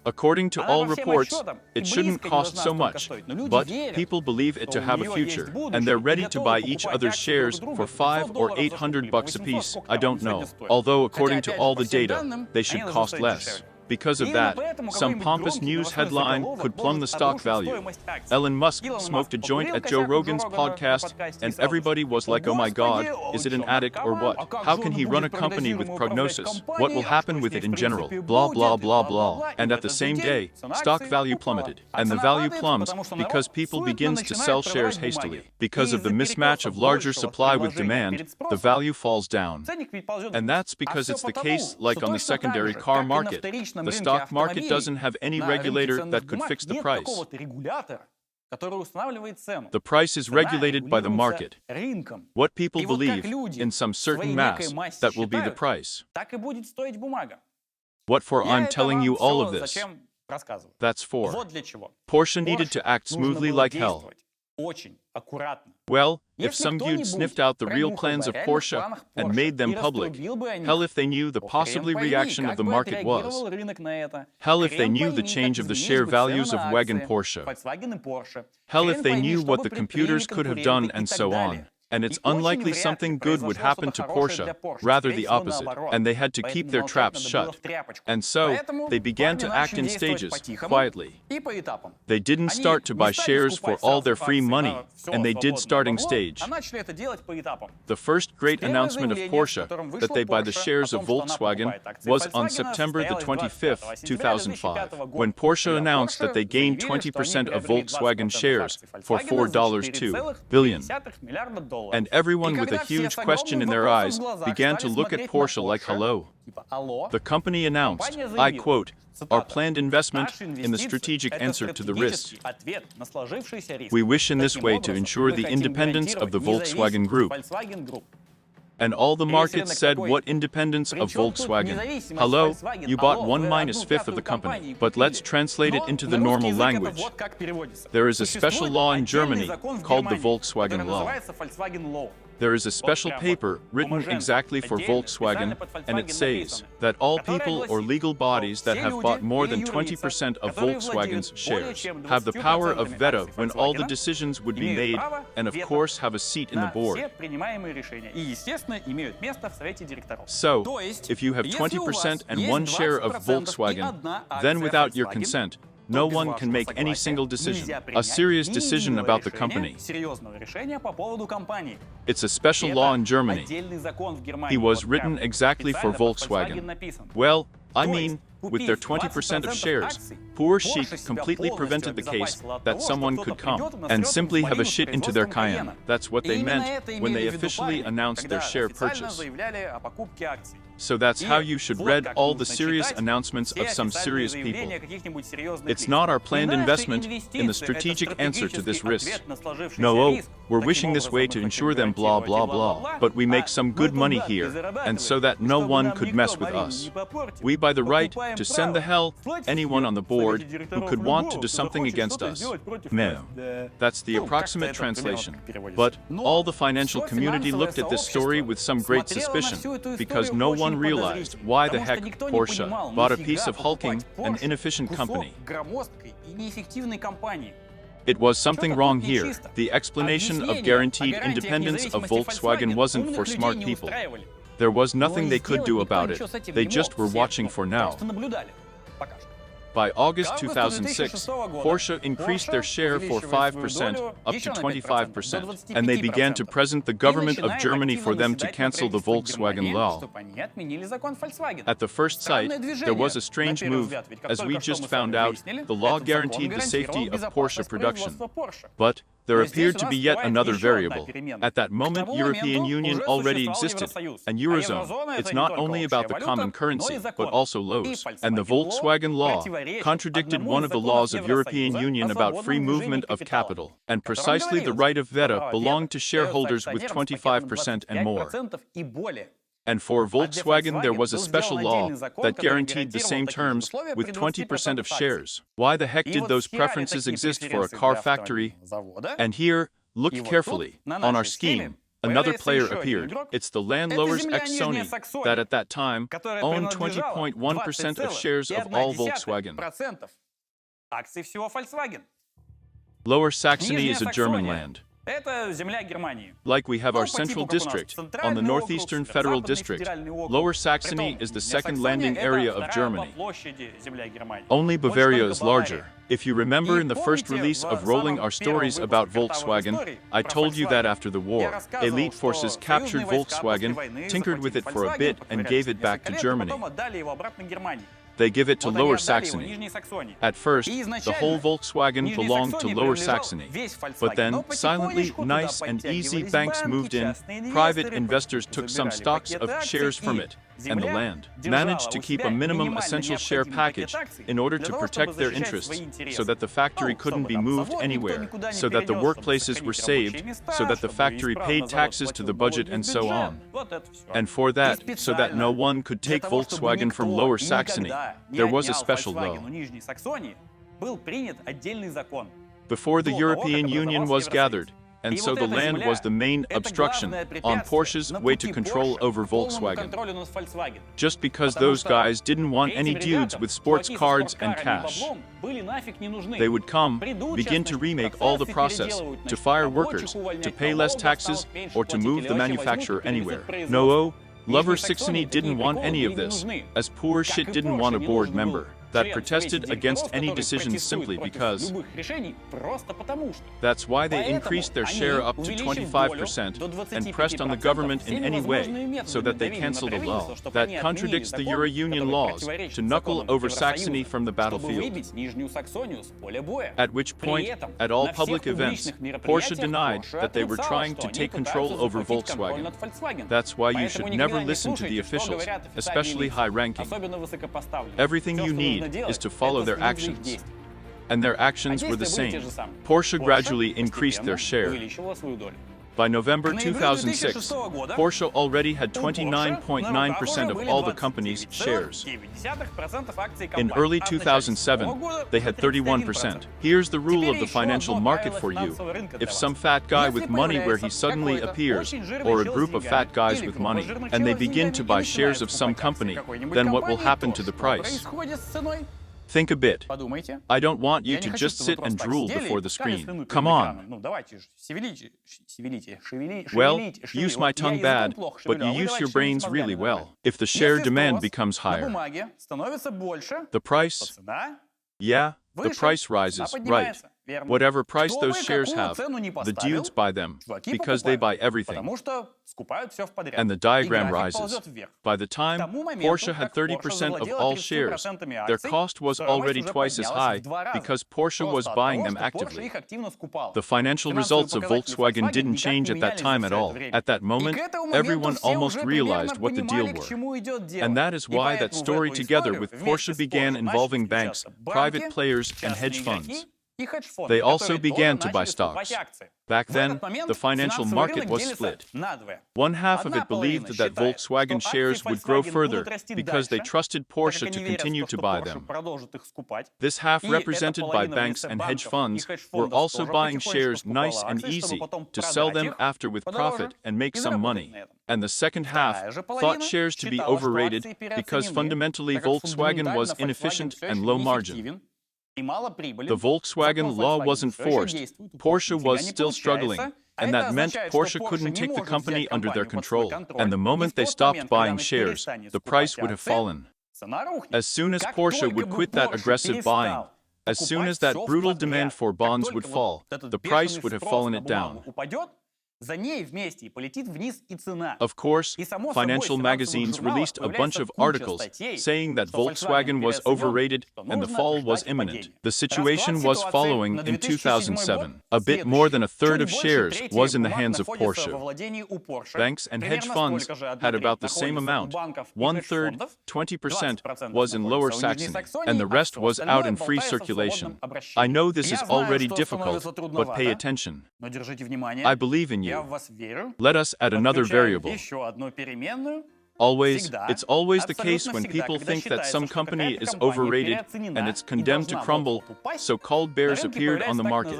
According to all reports, it shouldn't cost so much, but people believe it to have a future, and they're ready to buy each other's shares for $500 or $800 apiece, I don't know. Although according to all the data, they should cost less. Because of that, some pompous news headline could plumb the stock value. Elon Musk smoked a joint at Joe Rogan's podcast, and everybody was like, oh my god, is it an addict or what? How can he run a company with prognosis? What will happen with it in general? Blah blah blah blah. And at the same day, stock value plummeted. And the value plumbs because people begins to sell shares hastily. Because of the mismatch of larger supply with demand, the value falls down. And that's because it's the case like on the secondary car market. The stock market doesn't have any regulator that could fix the price. The price is regulated by the market. What people believe, in some certain mass, that will be the price. What for I'm telling you all of this? That's for. Porsche needed to act smoothly like hell. Well, if some dude sniffed out the real plans of Porsche and made them public, hell if they knew the possibly reaction of the market was. Hell if they knew the change of the share values of wagon Porsche. Hell if they knew what the computers could have done and so on. And it's unlikely something good would happen to Porsche, rather the opposite, and they had to keep their traps shut. And so, they began to act in stages, quietly. They didn't start to buy shares for all their free money, and they did starting stage. The first great announcement of Porsche, that they buy the shares of Volkswagen, was on September the 25th, 2005, when Porsche announced that they gained 20% of Volkswagen shares for $4.2 billion. And everyone with a huge question in their eyes began to look at Porsche like hello. The company announced, I quote, our planned investment in the strategic answer to the risks. We wish in this way to ensure the independence of the Volkswagen Group. And all the markets said, what independence of Volkswagen? Hello, you bought 1/5 of the company. But let's translate it into the normal language. There is a special law in Germany called the Volkswagen Law. There is a special paper written exactly for Volkswagen, and it says that all people or legal bodies that have bought more than 20% of Volkswagen's shares have the power of veto when all the decisions would be made, and of course have a seat in the board. So, if you have 20% and one share of Volkswagen, then without your consent, no one can make any single decision, a serious decision about the company. It's a special law in Germany. It was written exactly for Volkswagen. Well, I mean, with their 20% of shares, Poor Sheik completely prevented the case that someone could come and simply have a shit into their Cayenne. That's what they meant when they officially announced their share purchase. So that's how you should read all the serious announcements of some serious people. It's not our planned investment in the strategic answer to this risk. No, we're wishing this way to ensure them blah blah blah, but we make some good money here, and so that no one could mess with us. We buy the right to send the hell anyone on the board who could want to do something against us. No. That's the approximate translation. But all the financial community looked at this story with some great suspicion, because no one realized why the heck Porsche bought a piece of hulking and inefficient company. It was something wrong here. The explanation of guaranteed independence of Volkswagen wasn't for smart people. There was nothing they could do about it. They just were watching for now. By August 2006, Porsche increased their share for 5% up to 25%, and they began to present the government of Germany for them to cancel the Volkswagen law. At the first sight, there was a strange move, as we just found out, the law guaranteed the safety of Porsche production. But there appeared to be yet another variable. At that moment, European Union already existed, and Eurozone. It's not only about the common currency, but also laws. And the Volkswagen law contradicted one of the laws of European Union about free movement of capital, and precisely the right of veto belonged to shareholders with 25% and more. And for Volkswagen there was a special law that guaranteed the same terms with 20% of shares. Why the heck did those preferences exist for a car factory? And here, look carefully, on our scheme, another player appeared. It's the landlowers ex-Sony that at that time owned 20.1% of shares of all Volkswagen. Lower Saxony is a German land. Like we have our central district, on the northeastern federal district, Lower Saxony is the second landing area of Germany. Only Bavaria is larger. If you remember in the first release of Rolling Our Stories about Volkswagen, I told you that after the war, elite forces captured Volkswagen, tinkered with it for a bit and gave it back to Germany. They give it to Lower Saxony. At first, the whole Volkswagen belonged to Lower Saxony. But then, silently, nice and easy banks moved in, private investors took some stocks of shares from it, and the land managed to keep a minimum essential share package in order to protect their interests, so that the factory couldn't be moved anywhere, so that the workplaces were saved, so that the factory paid taxes to the budget and so on. And for that, so that no one could take Volkswagen from Lower Saxony, there was a special law. Before the European Union was gathered, and so the land was the main obstruction on Porsche's way to control over Volkswagen. Just because those guys didn't want any dudes with sports cards and cash. They would come, begin to remake all the process, to fire workers, to pay less taxes, or to move the manufacturer anywhere. No, Lower Saxony didn't want any of this, as poor shit didn't want a board member that protested against any decisions simply because. That's why they increased their share up to 25% and pressed on the government in any way, so that they canceled a law that contradicts the Euro Union laws to knuckle over Saxony from the battlefield. At which point, at all public events, Porsche denied that they were trying to take control over Volkswagen. That's why you should never listen to the officials, especially high-ranking. Everything you need is to follow their actions. And their actions were the same. Porsche gradually increased their share. By November 2006, Porsche already had 29.9% of all the company's shares. In early 2007, they had 31%. Here's the rule of the financial market for you. If some fat guy with money where he suddenly appears, or a group of fat guys with money, and they begin to buy shares of some company, then what will happen to the price? Think a bit. I don't want you to just sit and drool before the screen. Come on. Well, use my tongue bad, but you use your brains really well. If the share demand becomes higher, the price? Yeah, the price rises, right. Whatever price those shares have, the dudes buy them, because they buy everything. And the diagram rises. By the time Porsche had 30% of all shares, their cost was already twice as high because Porsche was buying them actively. The financial results of Volkswagen didn't change at that time at all. At that moment, everyone almost realized what the deal were. And that is why that story together with Porsche began involving banks, private players, and hedge funds. They also began to buy stocks. Back then, the financial market was split. One half of it believed that Volkswagen shares would grow further because they trusted Porsche to continue to buy them. This half, represented by banks and hedge funds, were also buying shares nice and easy to sell them after with profit and make some money. And the second half thought shares to be overrated because fundamentally Volkswagen was inefficient and low margin. The Volkswagen law wasn't forced, Porsche was still struggling, and that meant Porsche couldn't take the company under their control. And the moment they stopped buying shares, the price would have fallen. As soon as Porsche would quit that aggressive buying, as soon as that brutal demand for bonds would fall, the price would have fallen it down. Of course, financial magazines released a bunch of articles saying that Volkswagen was overrated and the fall was imminent. The situation was following in 2007. A bit more than a third of shares was in the hands of Porsche. Banks and hedge funds had about the same amount. 1/3, 20%, was in Lower Saxony, and the rest was out in free circulation. I know this is already difficult, but pay attention. I believe in you. Let us add another variable. It's always the case when people think that some company is overrated and it's condemned to crumble, so-called bears appeared on the market.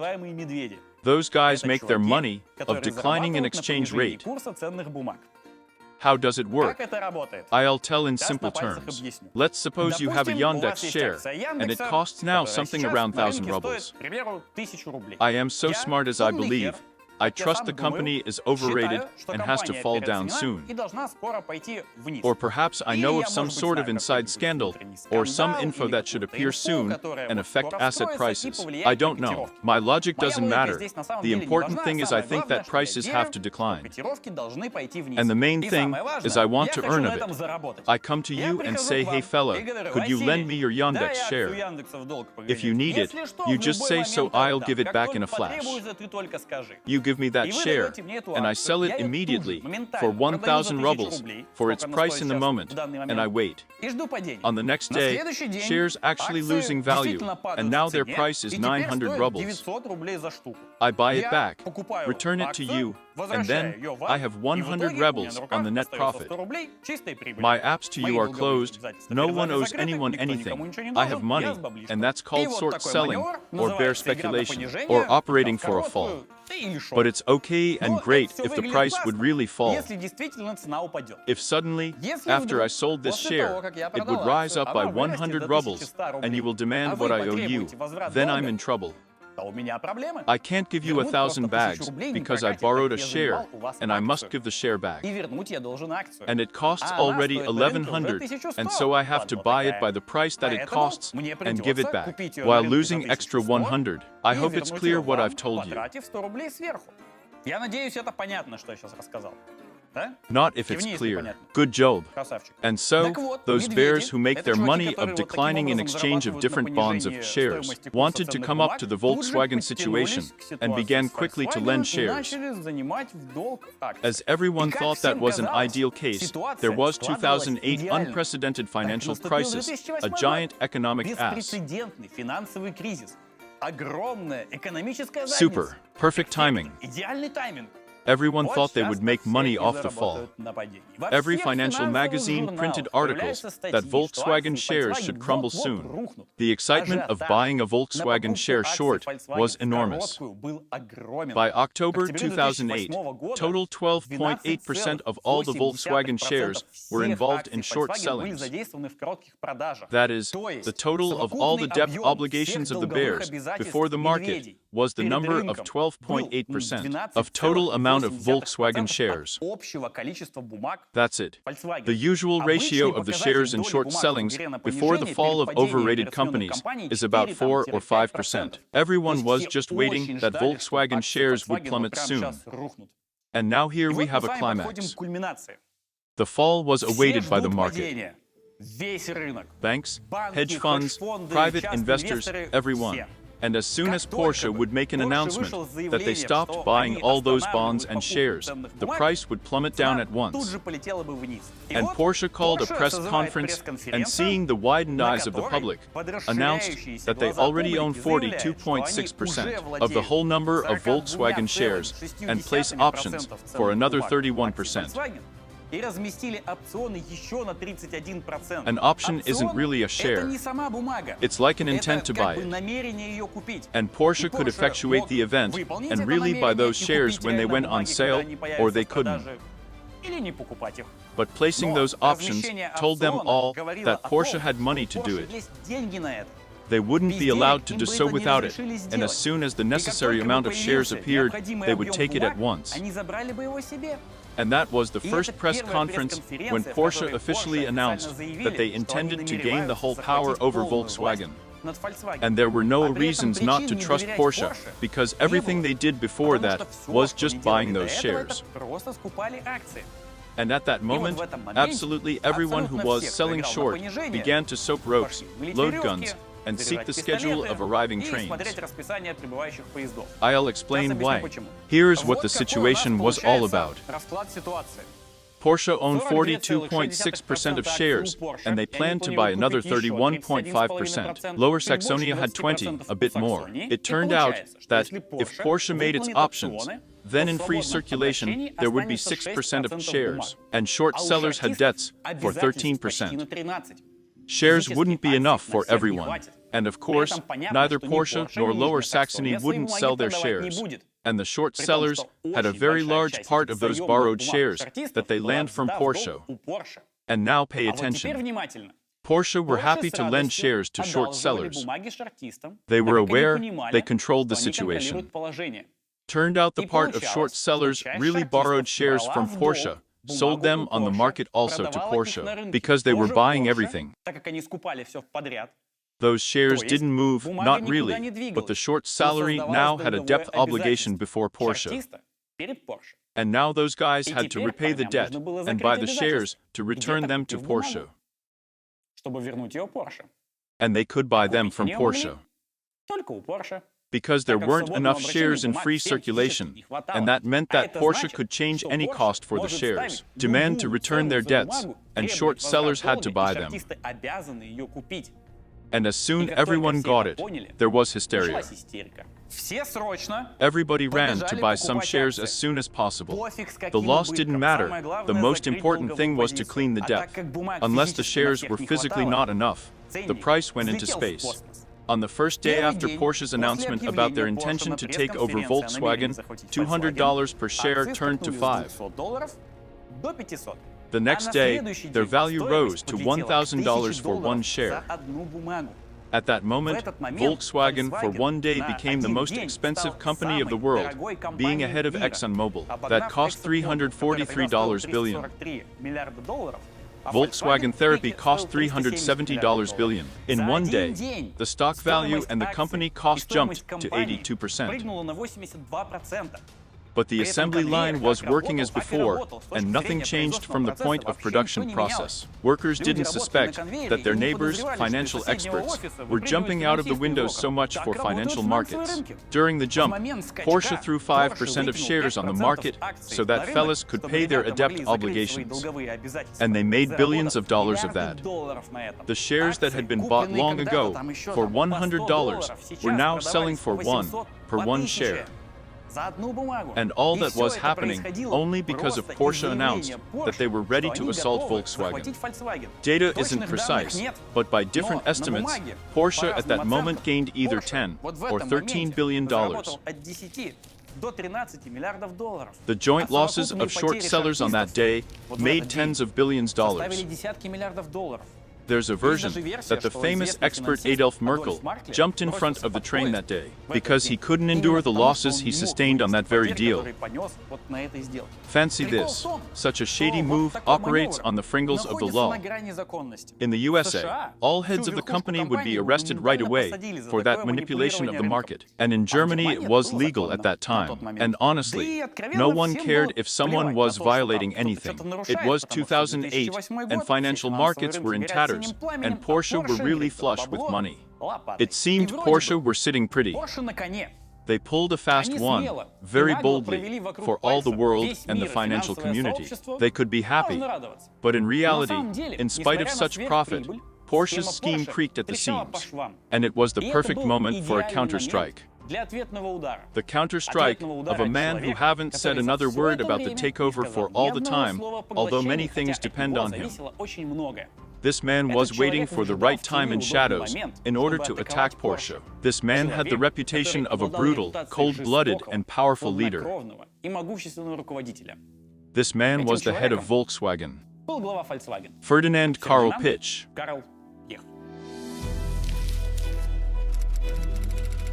Those guys make their money of declining an exchange rate. How does it work? I'll tell in simple terms. Let's suppose you have a Yandex share, and it costs now something around 1,000 rubles. I am so smart as I believe. I trust the company is overrated and has to fall down soon. Or perhaps I know of some sort of inside scandal or some info that should appear soon and affect asset prices. I don't know. My logic doesn't matter. The important thing is I think that prices have to decline. And the main thing is I want to earn a bit. I come to you and say, hey fella, could you lend me your Yandex share? If you need it, you just say so, I'll give it back in a flash. You give me that share, and I sell it immediately for 1,000 rubles for its price in the moment, and I wait. On the next day, shares actually losing value, and now their price is 900 rubles. I buy it back, return it to you, and then I have 100 rubles on the net profit. My apps to you are closed, no one owes anyone anything. I have money, and that's called short selling, or bear speculation, or operating for a fall. But it's okay and great if the price would really fall. If suddenly, after I sold this share, it would rise up by 100 rubles, and you will demand what I owe you, then I'm in trouble. I can't give you 1,000 bags because I borrowed a share and I must give the share back. And it costs already 1,100, and so I have to buy it by the price that it costs and give it back, while losing extra 100. I hope it's clear what I've told you. Not if it's clear. Good job. And so, those bears who make their money of declining in exchange of different bonds of shares wanted to come up to the Volkswagen situation and began quickly to lend shares. As everyone thought that was an ideal case, there was 2008 unprecedented financial crisis, a giant economic ass. Super. Perfect timing. Everyone thought they would make money off the fall. Every financial magazine printed articles that Volkswagen shares should crumble soon. The excitement of buying a Volkswagen share short was enormous. By October 2008, total 12.8% of all the Volkswagen shares were involved in short sellings. That is, the total of all the debt obligations of the bears before the market was the number of 12.8% of total amount amount of Volkswagen shares. That's it. The usual ratio of the shares in short sellings before the fall of overrated companies is about 4 or 5%. Everyone was just waiting that Volkswagen shares would plummet soon. And now here we have a climax. The fall was awaited by the market. Banks, hedge funds, private investors, everyone. And as soon as Porsche would make an announcement that they stopped buying all those bonds and shares, the price would plummet down at once. And Porsche called a press conference and, seeing the widened eyes of the public, announced that they already own 42.6% of the whole number of Volkswagen shares and place options for another 31%. An option isn't really a share. It's like an intent to buy it. And Porsche could effectuate the event and really buy those shares when they went on sale, or they couldn't. But placing those options told them all that Porsche had money to do it. They wouldn't be allowed to do so without it, and as soon as the necessary amount of shares appeared, they would take it at once. And that was the first press conference when Porsche officially announced that they intended to gain the whole power over Volkswagen. And there were no reasons not to trust Porsche, because everything they did before that was just buying those shares. And at that moment, absolutely everyone who was selling short began to soak ropes, load guns, and seek the schedule of arriving trains. I'll explain why. Here's what the situation was all about. Porsche owned 42.6% of shares, and they planned to buy another 31.5%. Lower Saxonia had 20, a bit more. It turned out that if Porsche made its options, then in free circulation there would be 6% of shares, and short sellers had debts for 13%. Shares wouldn't be enough for everyone. And of course, neither Porsche nor Lower Saxony wouldn't sell their shares. And the short sellers had a very large part of those borrowed shares that they lent from Porsche. And now pay attention. Porsche were happy to lend shares to short sellers. They were aware they controlled the situation. Turned out the part of short sellers really borrowed shares from Porsche, sold them on the market also to Porsche, because they were buying everything. Those shares didn't move, not really, but the short salary now had a debt obligation before Porsche. And now those guys had to repay the debt and buy the shares to return them to Porsche. And they could buy them from Porsche. Because there weren't enough shares in free circulation, and that meant that Porsche could change any cost for the shares, demand to return their debts, and short sellers had to buy them. And as soon everyone got it, there was hysteria. Everybody ran to buy some shares as soon as possible. The loss didn't matter. The most important thing was to clean the debt. Unless the shares were physically not enough, the price went into space. On the first day after Porsche's announcement about their intention to take over Volkswagen, $200 per share turned to $5. The next day, their value rose to $1,000 for one share. At that moment, Volkswagen for one day became the most expensive company of the world, being ahead of ExxonMobil, that cost $343 billion. Volkswagen Therapy cost $370 billion. In one day, the stock value and the company cost jumped to 82%. But the assembly line was working as before, and nothing changed from the point of production process. Workers didn't suspect that their neighbors, financial experts, were jumping out of the windows so much for financial markets. During the jump, Porsche threw 5% of shares on the market so that fellas could pay their debt obligations. And they made billions of dollars of that. The shares that had been bought long ago for $100 were now selling for $1 per one share. And all that was happening only because of Porsche announced that they were ready to assault Volkswagen. Data isn't precise, but by different estimates, Porsche at that moment gained either $10 or $13 billion. The joint losses of short sellers on that day made tens of billions of dollars. There's a version that the famous expert Adolf Merkel jumped in front of the train that day because he couldn't endure the losses he sustained on that very deal. Fancy this, such a shady move operates on the fringles of the law. In the USA, all heads of the company would be arrested right away for that manipulation of the market. And in Germany it was legal at that time. And honestly, no one cared if someone was violating anything. It was 2008 and financial markets were in tatters. And Porsche were really flush with money. It seemed Porsche were sitting pretty. They pulled a fast one, very boldly, for all the world and the financial community. They could be happy. But in reality, in spite of such profit, Porsche's scheme creaked at the seams. And it was the perfect moment for a counter-strike. The counter-strike of a man who haven't said another word about the takeover for all the time, although many things depend on him. This man was waiting for the right time in shadows in order to attack Porsche. This man had the reputation of a brutal, cold-blooded, and powerful leader. This man was the head of Volkswagen, Ferdinand Karl Piëch.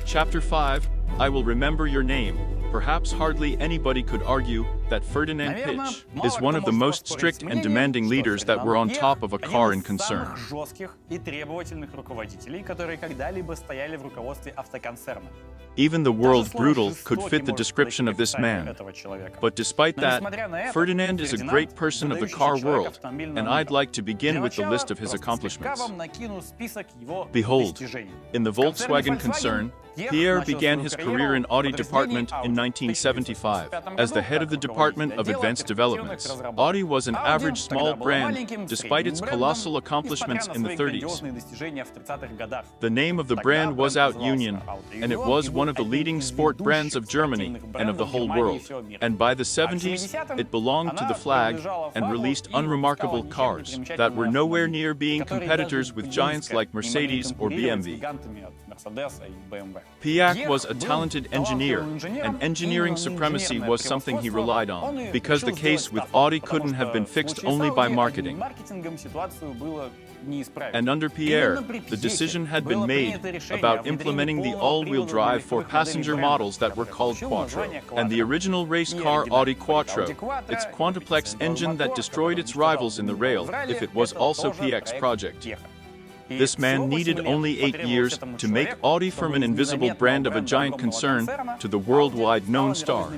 Chapter 5, I will remember your name. Perhaps hardly anybody could argue that Ferdinand Piëch is one of the most strict and demanding leaders that were on top of a car in concern. Even the word brutal could fit the description of this man. But despite that, Ferdinand is a great person of the car world, and I'd like to begin with the list of his accomplishments. Behold, in the Volkswagen concern, Pierre began his career in Audi department in 1975 as the head of the Department of Advanced Developments. Audi was an average small brand despite its colossal accomplishments in the 30s. The name of the brand was Out Union, and it was one of the leading sport brands of Germany and of the whole world. And by the 70s, it belonged to the flag and released unremarkable cars that were nowhere near being competitors with giants like Mercedes or BMW. Piëch was a talented engineer, and engineering supremacy was something he relied on, because the case with Audi couldn't have been fixed only by marketing. And under Pierre, the decision had been made about implementing the all-wheel drive for passenger models that were called Quattro, and the original race car Audi Quattro, its quintuplex engine that destroyed its rivals in the rail, if it was also Piëch's project. This man needed only 8 years to make Audi from an invisible brand of a giant concern to the worldwide known star.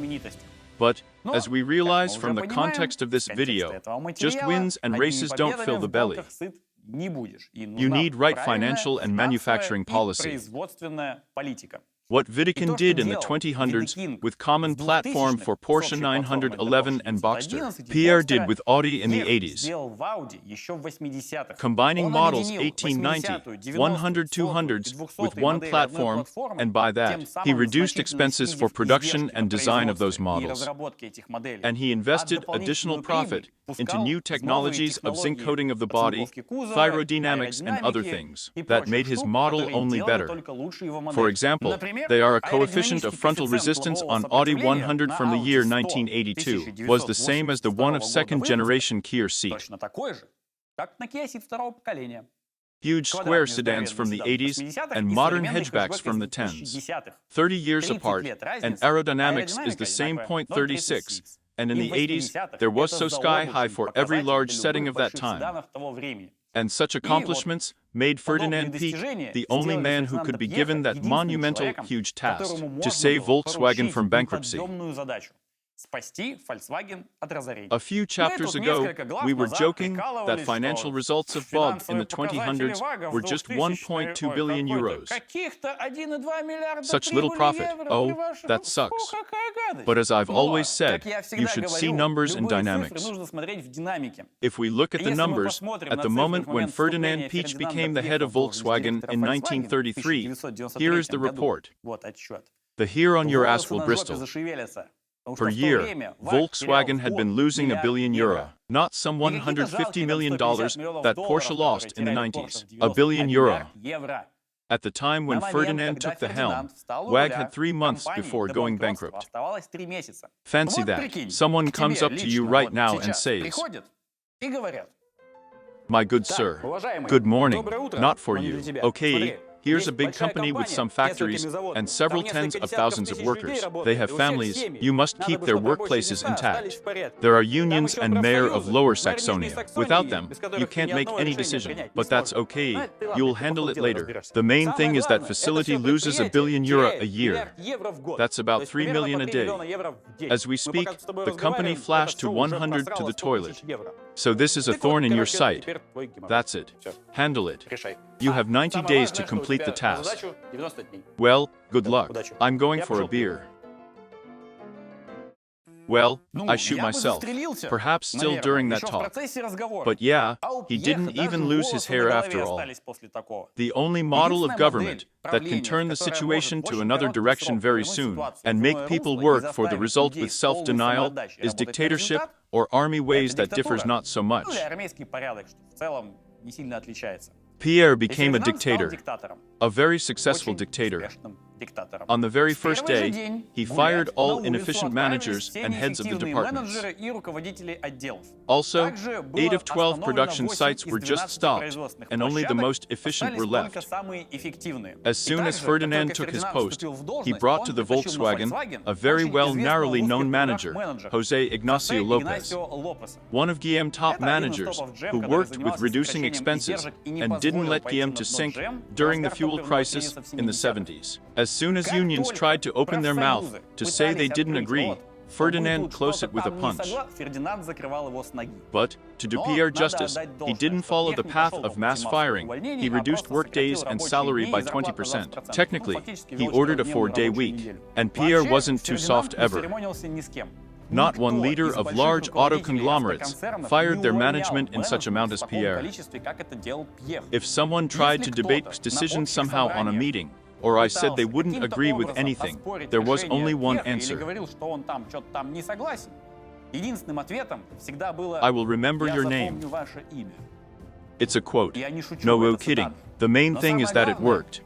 But, as we realize from the context of this video, just wins and races don't fill the belly. You need right financial and manufacturing policy. What Videcing did in the 2000s with Common Platform for Porsche 911 and Boxster, Pierre did with Audi in the 80s. Combining models 1890, 100, 200s with one platform, and by that, he reduced expenses for production and design of those models. And he invested additional profit into new technologies of zinc coating of the body, aerodynamics and other things that made his model only better. For example, they are a coefficient of frontal resistance on Audi 100 from the year 1982 was the same as the one of second-generation Kia seat. Huge square sedans from the 80s and modern hatchbacks from the 10s. 30 years apart, and aerodynamics is the same 0.36, and in the 80s, there was so sky-high for every large setting of that time. And such accomplishments made Ferdinand Piëch the only man who could be given that monumental, huge task to save Volkswagen from bankruptcy. A few chapters ago, we were joking that financial results of BOG in the 2000s were just 1.2 billion euros. Such little profit. Oh, that sucks. But as I've always said, you should see numbers and dynamics. If we look at the numbers, at the moment when Ferdinand Piëch became the head of Volkswagen in 1933, here is the report. The hair on your ass will bristle. Per year, Volkswagen had been losing €1 billion, not some $150 million that Porsche lost in the 90s. €1 billion. At the time when Ferdinand took the helm, WAG had 3 months before going bankrupt. Fancy that. Someone comes up to you right now and says, My good sir. Good morning. Not for you. Okay, here's a big company with some factories and several tens of thousands of workers. They have families. You must keep their workplaces intact. There are unions and mayor of Lower Saxonia. Without them, you can't make any decision. But that's okay. You'll handle it later. The main thing is that facility loses €1 billion a year. That's about 3 million a day. As we speak, the company flashed to 100 to the toilet. So this is a thorn in your sight. That's it. Handle it. You have 90 days to complete the task. Well, good luck. I'm going for a beer. Well, I shoot myself. Perhaps still during that talk. But yeah, he didn't even lose his hair after all. The only model of government that can turn the situation to another direction very soon and make people work for the result with self-denial is dictatorship or army ways that differs not so much. Pierre became a dictator, a very successful dictator. On the very first day, he fired all inefficient managers and heads of the departments. Also, 8 of 12 production sites were just stopped, and only the most efficient were left. As soon as Ferdinand took his post, he brought to the Volkswagen a very well narrowly known manager, José Ignacio Lopez, one of Guillem's top managers who worked with reducing expenses and didn't let Guillem to sink during the fuel crisis in the 70s. As soon as unions tried to open their mouth to say they didn't agree, Ferdinand closed it with a punch. But, to do Pierre justice, he didn't follow the path of mass firing. He reduced workdays and salary by 20%. Technically, he ordered a 4-day week. And Pierre wasn't too soft ever. Not one leader of large auto conglomerates fired their management in such amount as Pierre. If someone tried to debate decisions somehow on a meeting, or I said they wouldn't agree with anything, there was only one answer. I will remember your name. It's a quote. No kidding. The main thing is that it worked.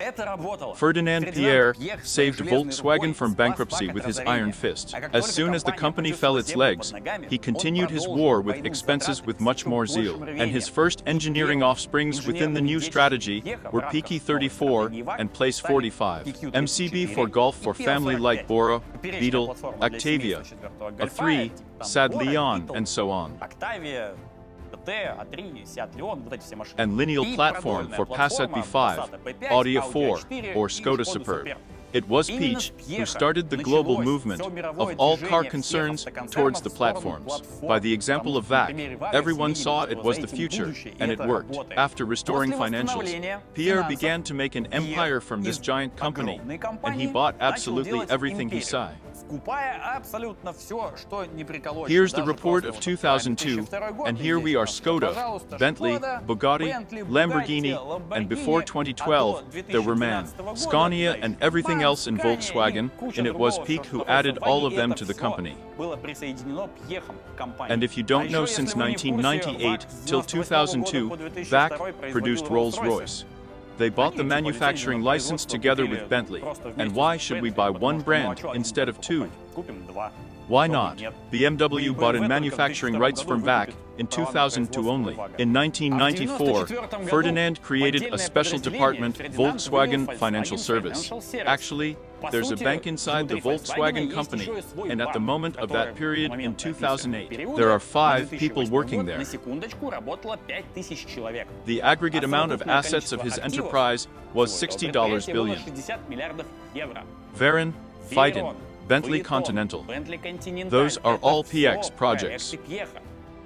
Ferdinand Pierre saved Volkswagen from bankruptcy with his iron fist. As soon as the company fell its legs, he continued his war with expenses with much more zeal. And his first engineering offsprings within the new strategy were Peaky 34 and Place 45, MCB for Golf for family like Bora, Beetle, Octavia, A3, Sad Leon, and so on. And lineal platform for Passat B5, Audi A4, or Skoda Superb. It was Peach who started the global movement of all car concerns towards the platforms. By the example of VAC, everyone saw it was the future, and it worked. After restoring financials, Pierre began to make an empire from this giant company, and he bought absolutely everything he saw. Here's the report of 2002, and here we are: Skoda, Bentley, Bugatti, Lamborghini, and before 2012, there were MAN, Scania, and everything else in Volkswagen, and it was Peak who added all of them to the company. And if you don't know, since 1998 till 2002, VAC produced Rolls-Royce. They bought the manufacturing license together with Bentley. And why should we buy one brand instead of two? Why not? BMW bought in manufacturing rights from VAC in 2002 only. In 1994, Ferdinand created a special department, Volkswagen Financial Service. Actually, there's a bank inside the Volkswagen company, and at the moment of that period in 2008, there are 5 people working there. The aggregate amount of assets of his enterprise was $60 billion. Veyron, Phaeton, Bentley Continental. Those are all PX projects.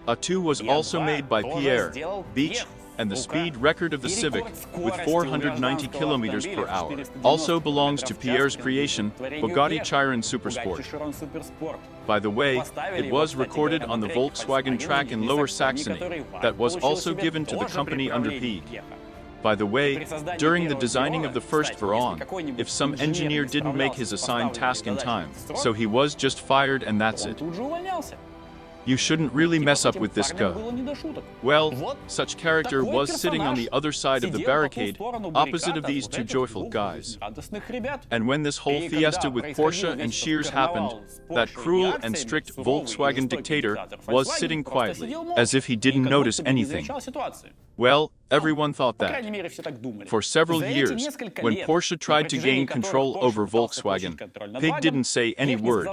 A2 was also made by Pierre, Beach, and the speed record of the Civic, with 490 kilometers per hour, also belongs to Pierre's creation, Bugatti Chiron Supersport. By the way, it was recorded on the Volkswagen track in Lower Saxony, that was also given to the company under Pieg. By the way, during the designing of the first Veyron, if some engineer didn't make his assigned task in time, so he was just fired and that's it. You shouldn't really mess up with this guy. Well, such character was sitting on the other side of the barricade, opposite of these two joyful guys. And when this whole fiesta with Porsche and Shears happened, that cruel and strict Volkswagen dictator was sitting quietly, as if he didn't notice anything. Well, everyone thought that. For several years, when Porsche tried to gain control over Volkswagen, Pig didn't say any word.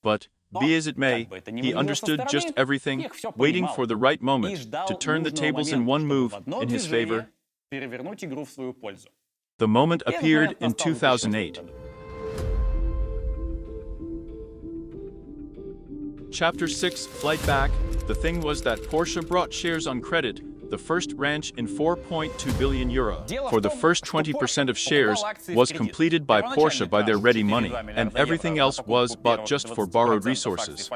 But, be as it may, he understood just everything, waiting for the right moment to turn the tables in one move in his favor. The moment appeared in 2008. Chapter 6, Flight Back. The thing was that Porsche brought shares on credit, the first ranch in 4.2 billion euro. For the first 20% of shares was completed by Porsche by their ready money, and everything else was bought just for borrowed resources.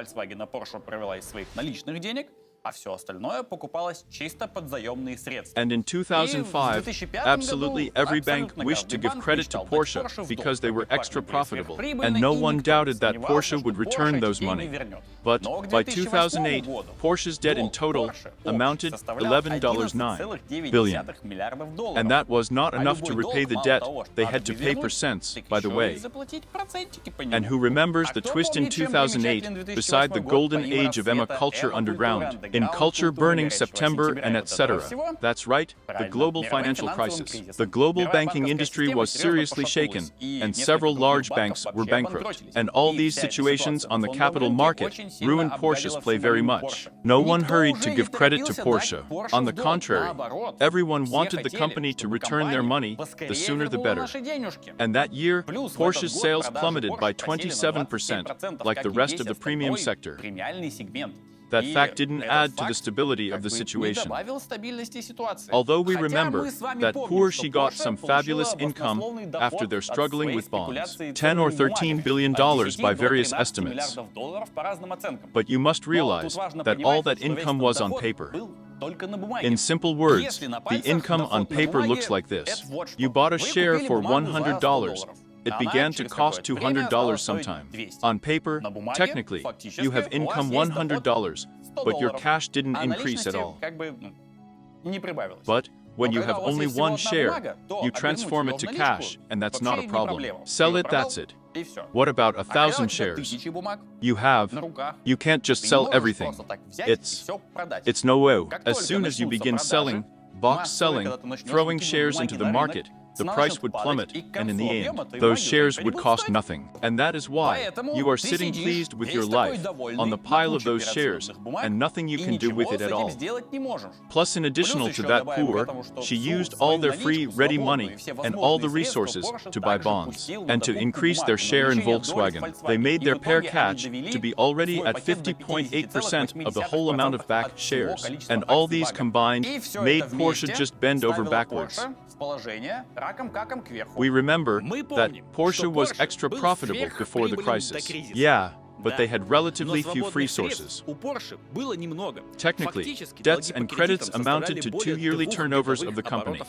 And in 2005, absolutely every bank wished to give credit to Porsche because they were extra profitable, and no one doubted that Porsche would return those money. But by 2008, Porsche's debt in total amounted $11.9 billion. And that was not enough to repay the debt. They had to pay percents, by the way. And who remembers the twist in 2008 beside the golden age of Emma culture underground? In culture burning September and etc. That's right, the global financial crisis. The global banking industry was seriously shaken, and several large banks were bankrupt. And all these situations on the capital market ruined Porsche's play very much. No one hurried to give credit to Porsche. On the contrary, everyone wanted the company to return their money, the sooner the better. And that year, Porsche's sales plummeted by 27%, like the rest of the premium sector. That fact didn't add to the stability of the situation. Although we remember that Porsche got some fabulous income after their struggling with bonds, $10 or $13 billion by various estimates. But you must realize that all that income was on paper. In simple words, the income on paper looks like this. You bought a share for $100. It began to cost $200 sometime. On paper, technically, you have income $100, but your cash didn't increase at all. But when you have only one share, you transform it to cash, and that's not a problem. Sell it, that's it. What about 1,000 shares? You can't just sell everything. It's no way. As soon as you begin selling, box selling, throwing shares into the market, the price would plummet, and in the end, those shares would cost nothing. And that is why you are sitting pleased with your life on the pile of those shares, and nothing you can do with it at all. Plus, in addition to that, she used all their free, ready money and all the resources to buy bonds and to increase their share in Volkswagen. They made their pair catch to be already at 50.8% of the whole amount of back shares. And all these combined made Porsche just bend over backwards. We remember that Porsche was extra profitable before the crisis. Yeah, but they had relatively few free sources. Technically, debts and credits amounted to 2 yearly turnovers of the company.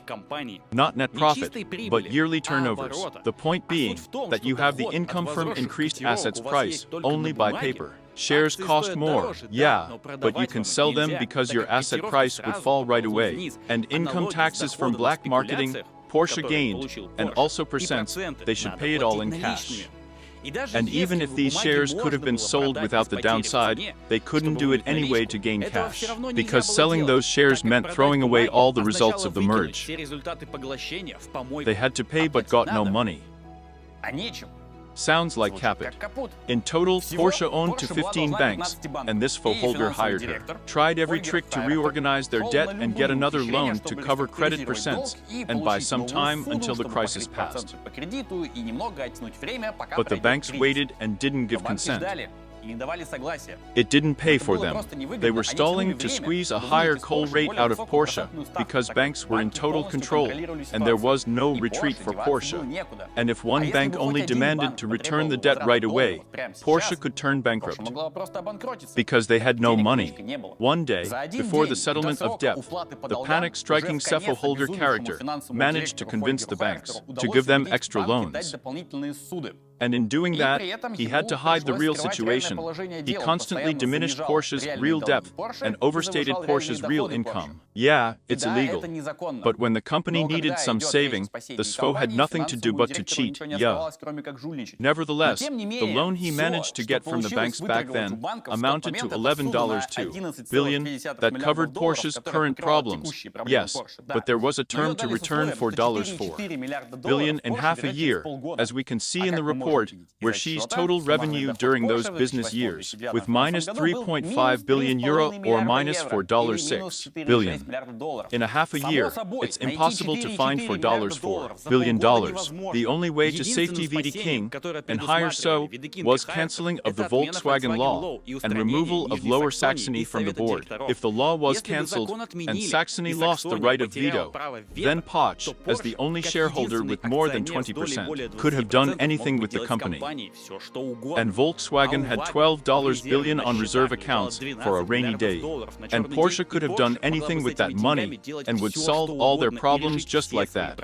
Not net profit, but yearly turnovers. The point being that you have the income from increased assets price only by paper. Shares cost more, yeah, but you can sell them because your asset price would fall right away. And income taxes from black marketing, Porsche gained, and also percents, they should pay it all in cash. And even if these shares could have been sold without the downside, they couldn't do it anyway to gain cash, because selling those shares meant throwing away all the results of the merge. They had to pay but got no money. Sounds like Capit. In total, Porsche owned to 15 banks, and this faux holder hired her. Tried every trick to reorganize their debt and get another loan to cover credit percents, and buy some time until the crisis passed. But the banks waited and didn't give consent. It didn't pay for them. They were stalling to squeeze a higher call rate out of Porsche because banks were in total control and there was no retreat for Porsche. And if one bank only demanded to return the debt right away, Porsche could turn bankrupt because they had no money. One day, before the settlement of debt, the panic-striking Cepho-holder character managed to convince the banks to give them extra loans. And in doing that, he had to hide the real situation. He constantly diminished Porsche's real depth and overstated Porsche's real income. Yeah, it's illegal. But when the company needed some saving, the SFO had nothing to do but to cheat, yeah. Nevertheless, the loan he managed to get from the banks back then amounted to $11.2 billion that covered Porsche's current problems. Yes, but there was a term to return for $4 billion in half a year, as we can see in the report, where she's total revenue during those business years, with minus €3.5 billion or minus $4.6 billion. In a half a year, it's impossible to find $4 billion. The only way to safety Videcing and hire so was cancelling of the Volkswagen law and removal of Lower Saxony from the board. If the law was cancelled and Saxony lost the right of veto, then Porsche, as the only shareholder with more than 20%, could have done anything with the company. And Volkswagen had $12 billion on reserve accounts for a rainy day. And Porsche could have done anything with that money and would solve all their problems just like that.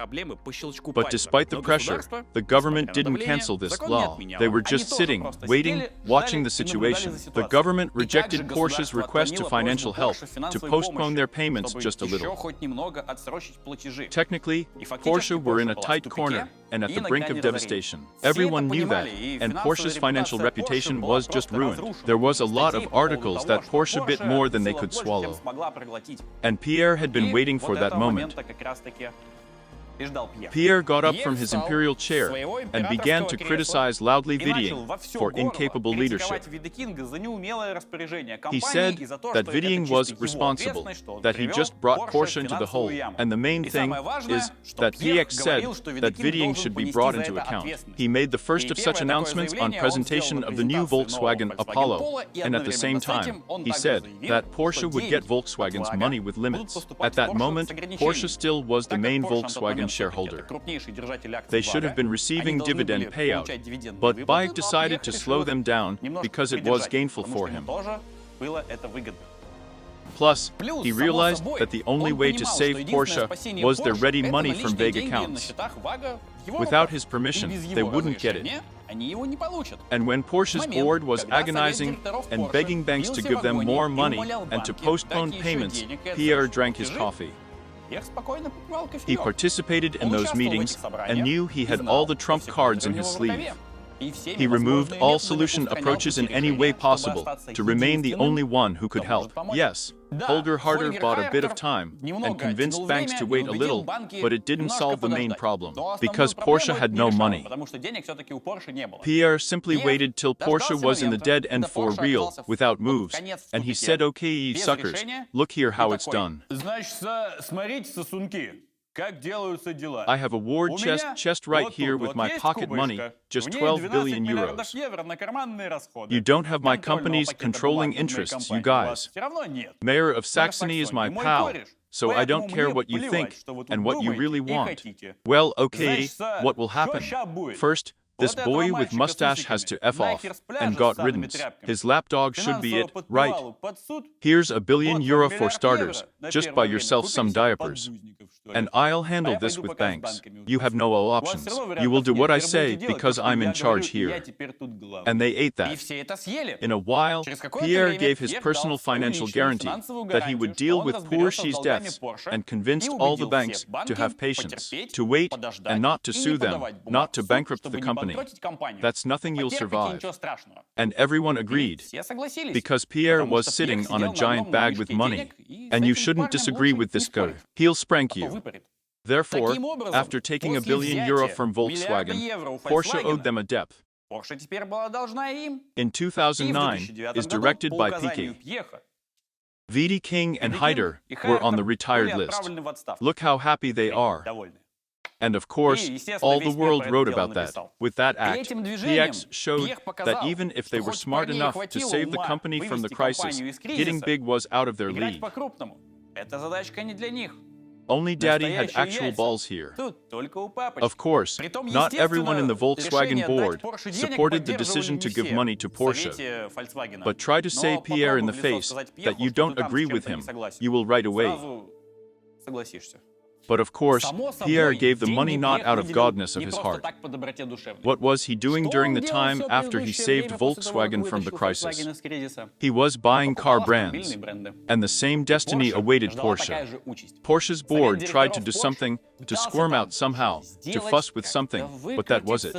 But despite the pressure, the government didn't cancel this law. They were just sitting, waiting, watching the situation. The government rejected Porsche's request to financial help to postpone their payments just a little. Technically, Porsche were in a tight corner and at the brink of devastation. Everyone knew that, and Porsche's financial reputation was just ruined. There was a lot of articles that Porsche bit more than they could swallow. And Pierre had been waiting for that moment. Pierre got up from his imperial chair and began to criticize loudly Videcing for incapable leadership. He said that Videcing was responsible, that he just brought Porsche into the hole, and the main thing is that PX said that Videcing should be brought into account. He made the first of such announcements on presentation of the new Volkswagen Apollo, and at the same time, he said that Porsche would get Volkswagen's money with limits. At that moment, Porsche still was the main Volkswagen shareholder. They should have been receiving dividend payout, but Bayek decided to slow them down because it was gainful for him. Plus, he realized that the only way to save Porsche was their ready money from vague accounts. Without his permission, they wouldn't get it. And when Porsche's board was agonizing and begging banks to give them more money and to postpone payments, Pierre drank his coffee. He participated in those meetings and knew he had all the trump cards in his sleeve. He removed all solution approaches in any way possible to remain the only one who could help. Yes, Holger Harder bought a bit of time and convinced banks to wait a little, but it didn't solve the main problem, because Porsche had no money. Pierre simply waited till Porsche was in the dead end for real, without moves, and he said, "Okay, ye suckers, look here how it's done. I have a war chest right here with my pocket money, just 12 billion euros. You don't have my company's controlling interests, you guys. Mayor of Saxony is my pal, so I don't care what you think and what you really want. Well, okay, what will happen? First, this boy with mustache has to F off and got riddance. His lapdog should be it, right? Here's €1 billion for starters, just buy yourself some diapers. And I'll handle this with banks. You have no options. You will do what I say because I'm in charge here." And they ate that. In a while, Pierre gave his personal financial guarantee that he would deal with Porsche's debts and convinced all the banks to have patience, to wait and not to sue them, not to bankrupt the company. That's nothing, you'll survive. And everyone agreed, because Pierre was sitting on a giant bag with money, and you shouldn't disagree with this guy. He'll sprank you. Therefore, after taking €1 billion from Volkswagen, Porsche owed them a debt. In 2009, is directed by Piquet. Videcing and Hyder were on the retired list. Look how happy they are. And of course, all the world wrote about that. With that act, PX showed that even if they were smart enough to save the company from the crisis, getting big was out of their league. Only Daddy had actual balls here. Of course, not everyone in the Volkswagen board supported the decision to give money to Porsche. But try to say Pierre in the face that you don't agree with him, you will right away. But of course, Pierre gave the money not out of godness of his heart. What was he doing during the time after he saved Volkswagen from the crisis? He was buying car brands. And the same destiny awaited Porsche. Porsche's board tried to do something, to squirm out somehow, to fuss with something, but that was it.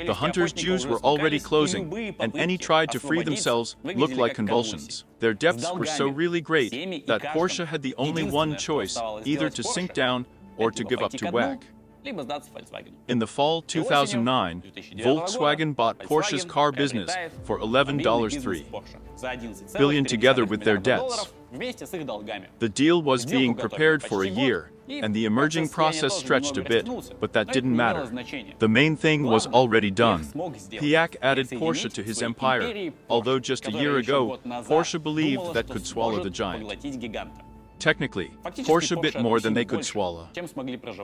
The hunters' Jews were already closing, and any tried to free themselves looked like convulsions. Their depths were so really great that Porsche had the only one choice, either to sink down or to give up to WAG. In the fall 2009, Volkswagen bought Porsche's car business for $11.3 billion together with their debts. The deal was being prepared for a year, and the emerging process stretched a bit, but that didn't matter. The main thing was already done. Piak added Porsche to his empire, although just a year ago, Porsche believed that could swallow the giant. Technically, Porsche bit more than they could swallow.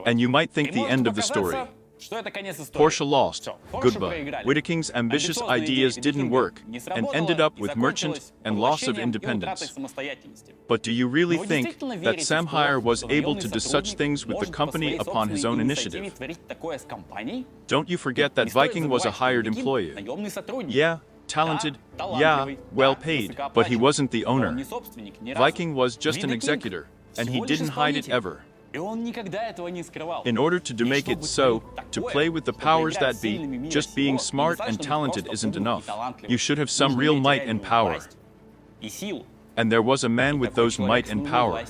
And you might think the end of the story. Porsche lost. Goodbye. Videcing's ambitious ideas didn't work, and ended up with merchant and loss of independence. But do you really think that Samhire was able to do such things with the company upon his own initiative? Don't you forget that Viking was a hired employee. Yeah, talented, yeah, well paid, but he wasn't the owner. Viking was just an executor, and he didn't hide it ever. In order to make it so, to play with the powers that be, just being smart and talented isn't enough. You should have some real might and power. And there was a man with those might and power.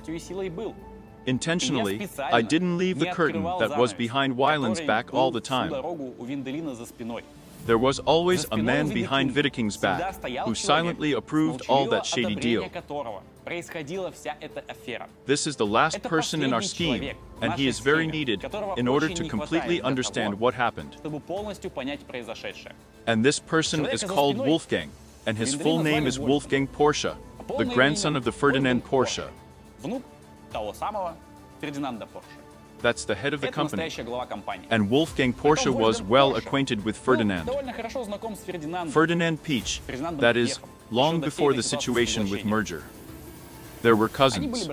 Intentionally, I didn't leave the curtain that was behind Weiland's back all the time. There was always a man behind Videcing's back, who silently approved all that shady deal. This is the last person in our scheme, and he is very needed in order to completely understand what happened. And this person is called Wolfgang, and his full name is Wolfgang Porsche, the grandson of the Ferdinand Porsche. That's the head of the company. And Wolfgang Porsche was well acquainted with Ferdinand. Ferdinand Peach, that is, long before the situation with merger. There were cousins.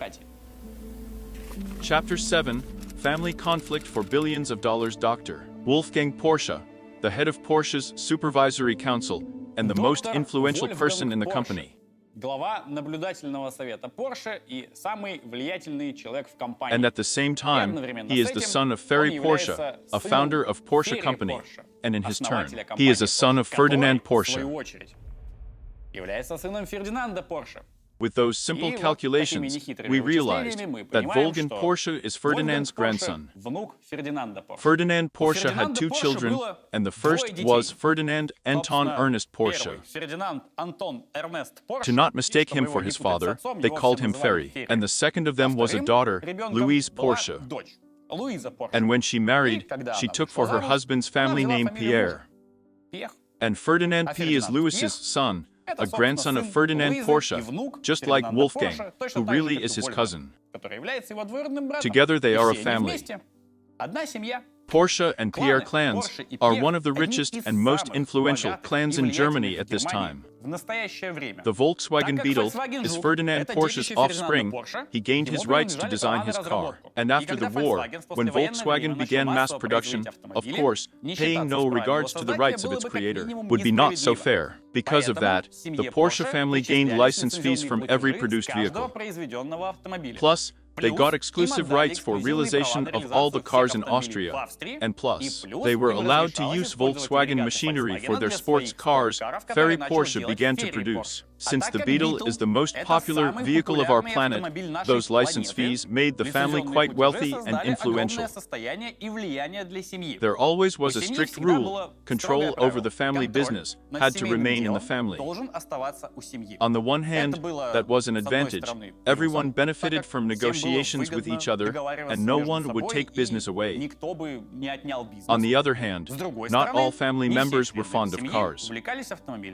Chapter 7, Family Conflict for Billions of Dollars. Dr. Wolfgang Porsche, the head of Porsche's Supervisory Council, and the most influential person in the company. And at the same time, he is the son of Ferry Porsche, a founder of Porsche Company, and in his turn, he is a son of Ferdinand Porsche. With those simple calculations, we realized that Wolfgang Porsche is Ferdinand's grandson. Ferdinand Porsche had two children, and the first was Ferdinand Anton Ernest Porsche. To not mistake him for his father, they called him Ferry, and the second of them was a daughter, Louise Porsche. And when she married, she took for her husband's family name Pierre. And Ferdinand P. is Louis's son, a grandson of Ferdinand Porsche, just like Wolfgang, who really is his cousin. Together they are a family. Porsche and Pierre clans are one of the richest and most influential clans in Germany at this time. The Volkswagen Beetle is Ferdinand Porsche's offspring. He gained his rights to design his car. And after the war, when Volkswagen began mass production, of course, paying no regards to the rights of its creator would be not so fair. Because of that, the Porsche family gained license fees from every produced vehicle. Plus, they got exclusive rights for realization of all the cars in Austria, and plus, they were allowed to use Volkswagen machinery for their sports cars Ferry Porsche began to produce. Since the Beetle is the most popular vehicle of our planet, those license fees made the family quite wealthy and influential. There always was a strict rule: control over the family business had to remain in the family. On the one hand, that was an advantage. Everyone benefited from negotiations with each other, and no one would take business away. On the other hand, not all family members were fond of cars.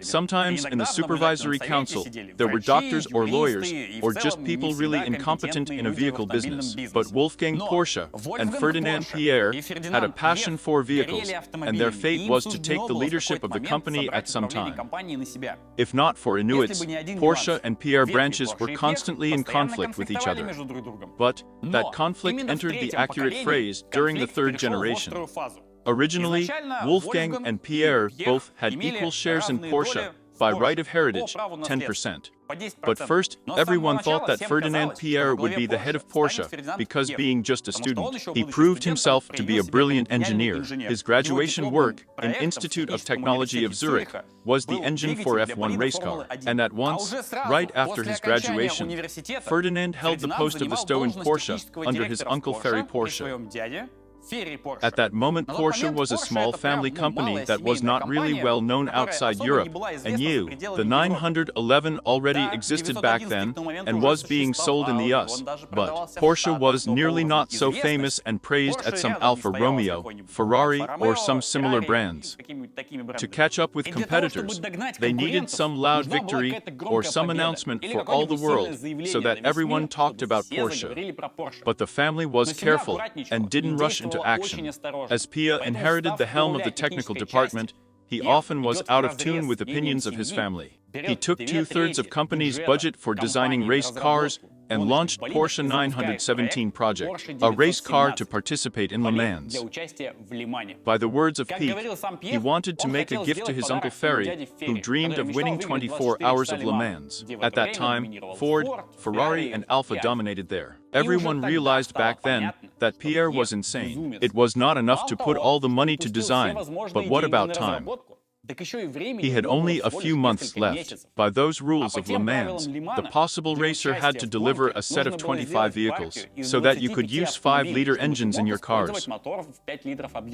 Sometimes in the Supervisory Council, council, there were doctors or lawyers, or just people really incompetent in a vehicle business. But Wolfgang Porsche and Ferdinand Pierre had a passion for vehicles, and their fate was to take the leadership of the company at some time. If not for Inuits, Porsche and Pierre branches were constantly in conflict with each other. But that conflict entered the accurate phrase during the third generation. Originally, Wolfgang and Pierre both had equal shares in Porsche, by right of heritage, 10%. But first, everyone thought that Ferdinand Pierre would be the head of Porsche, because being just a student, he proved himself to be a brilliant engineer. His graduation work, in Institute of Technology of Zurich, was the engine for F1 race car. And at once, right after his graduation, Ferdinand held the post of the Stowe in Porsche, under his uncle Ferry Porsche. At that moment, Porsche was a small family company that was not really well known outside Europe, and the 911 already existed back then and was being sold in the US. But Porsche was nearly not so famous and praised at some Alfa Romeo, Ferrari, or some similar brands. To catch up with competitors, they needed some loud victory or some announcement for all the world so that everyone talked about Porsche. But the family was careful and didn't rush into action. As Pia inherited the helm of the technical department, he often was out of tune with opinions of his family. He took 2/3 of company's budget for designing race cars and launched Porsche 917 project, a race car to participate in Le Mans. By the words of Pete, he wanted to make a gift to his uncle Ferry, who dreamed of winning 24 hours of Le Mans. At that time, Ford, Ferrari, and Alfa dominated there. Everyone realized back then that Pierre was insane. It was not enough to put all the money to design, but what about time? He had only a few months left. By those rules of Le Mans, the possible racer had to deliver a set of 25 vehicles, so that you could use 5-liter engines in your cars.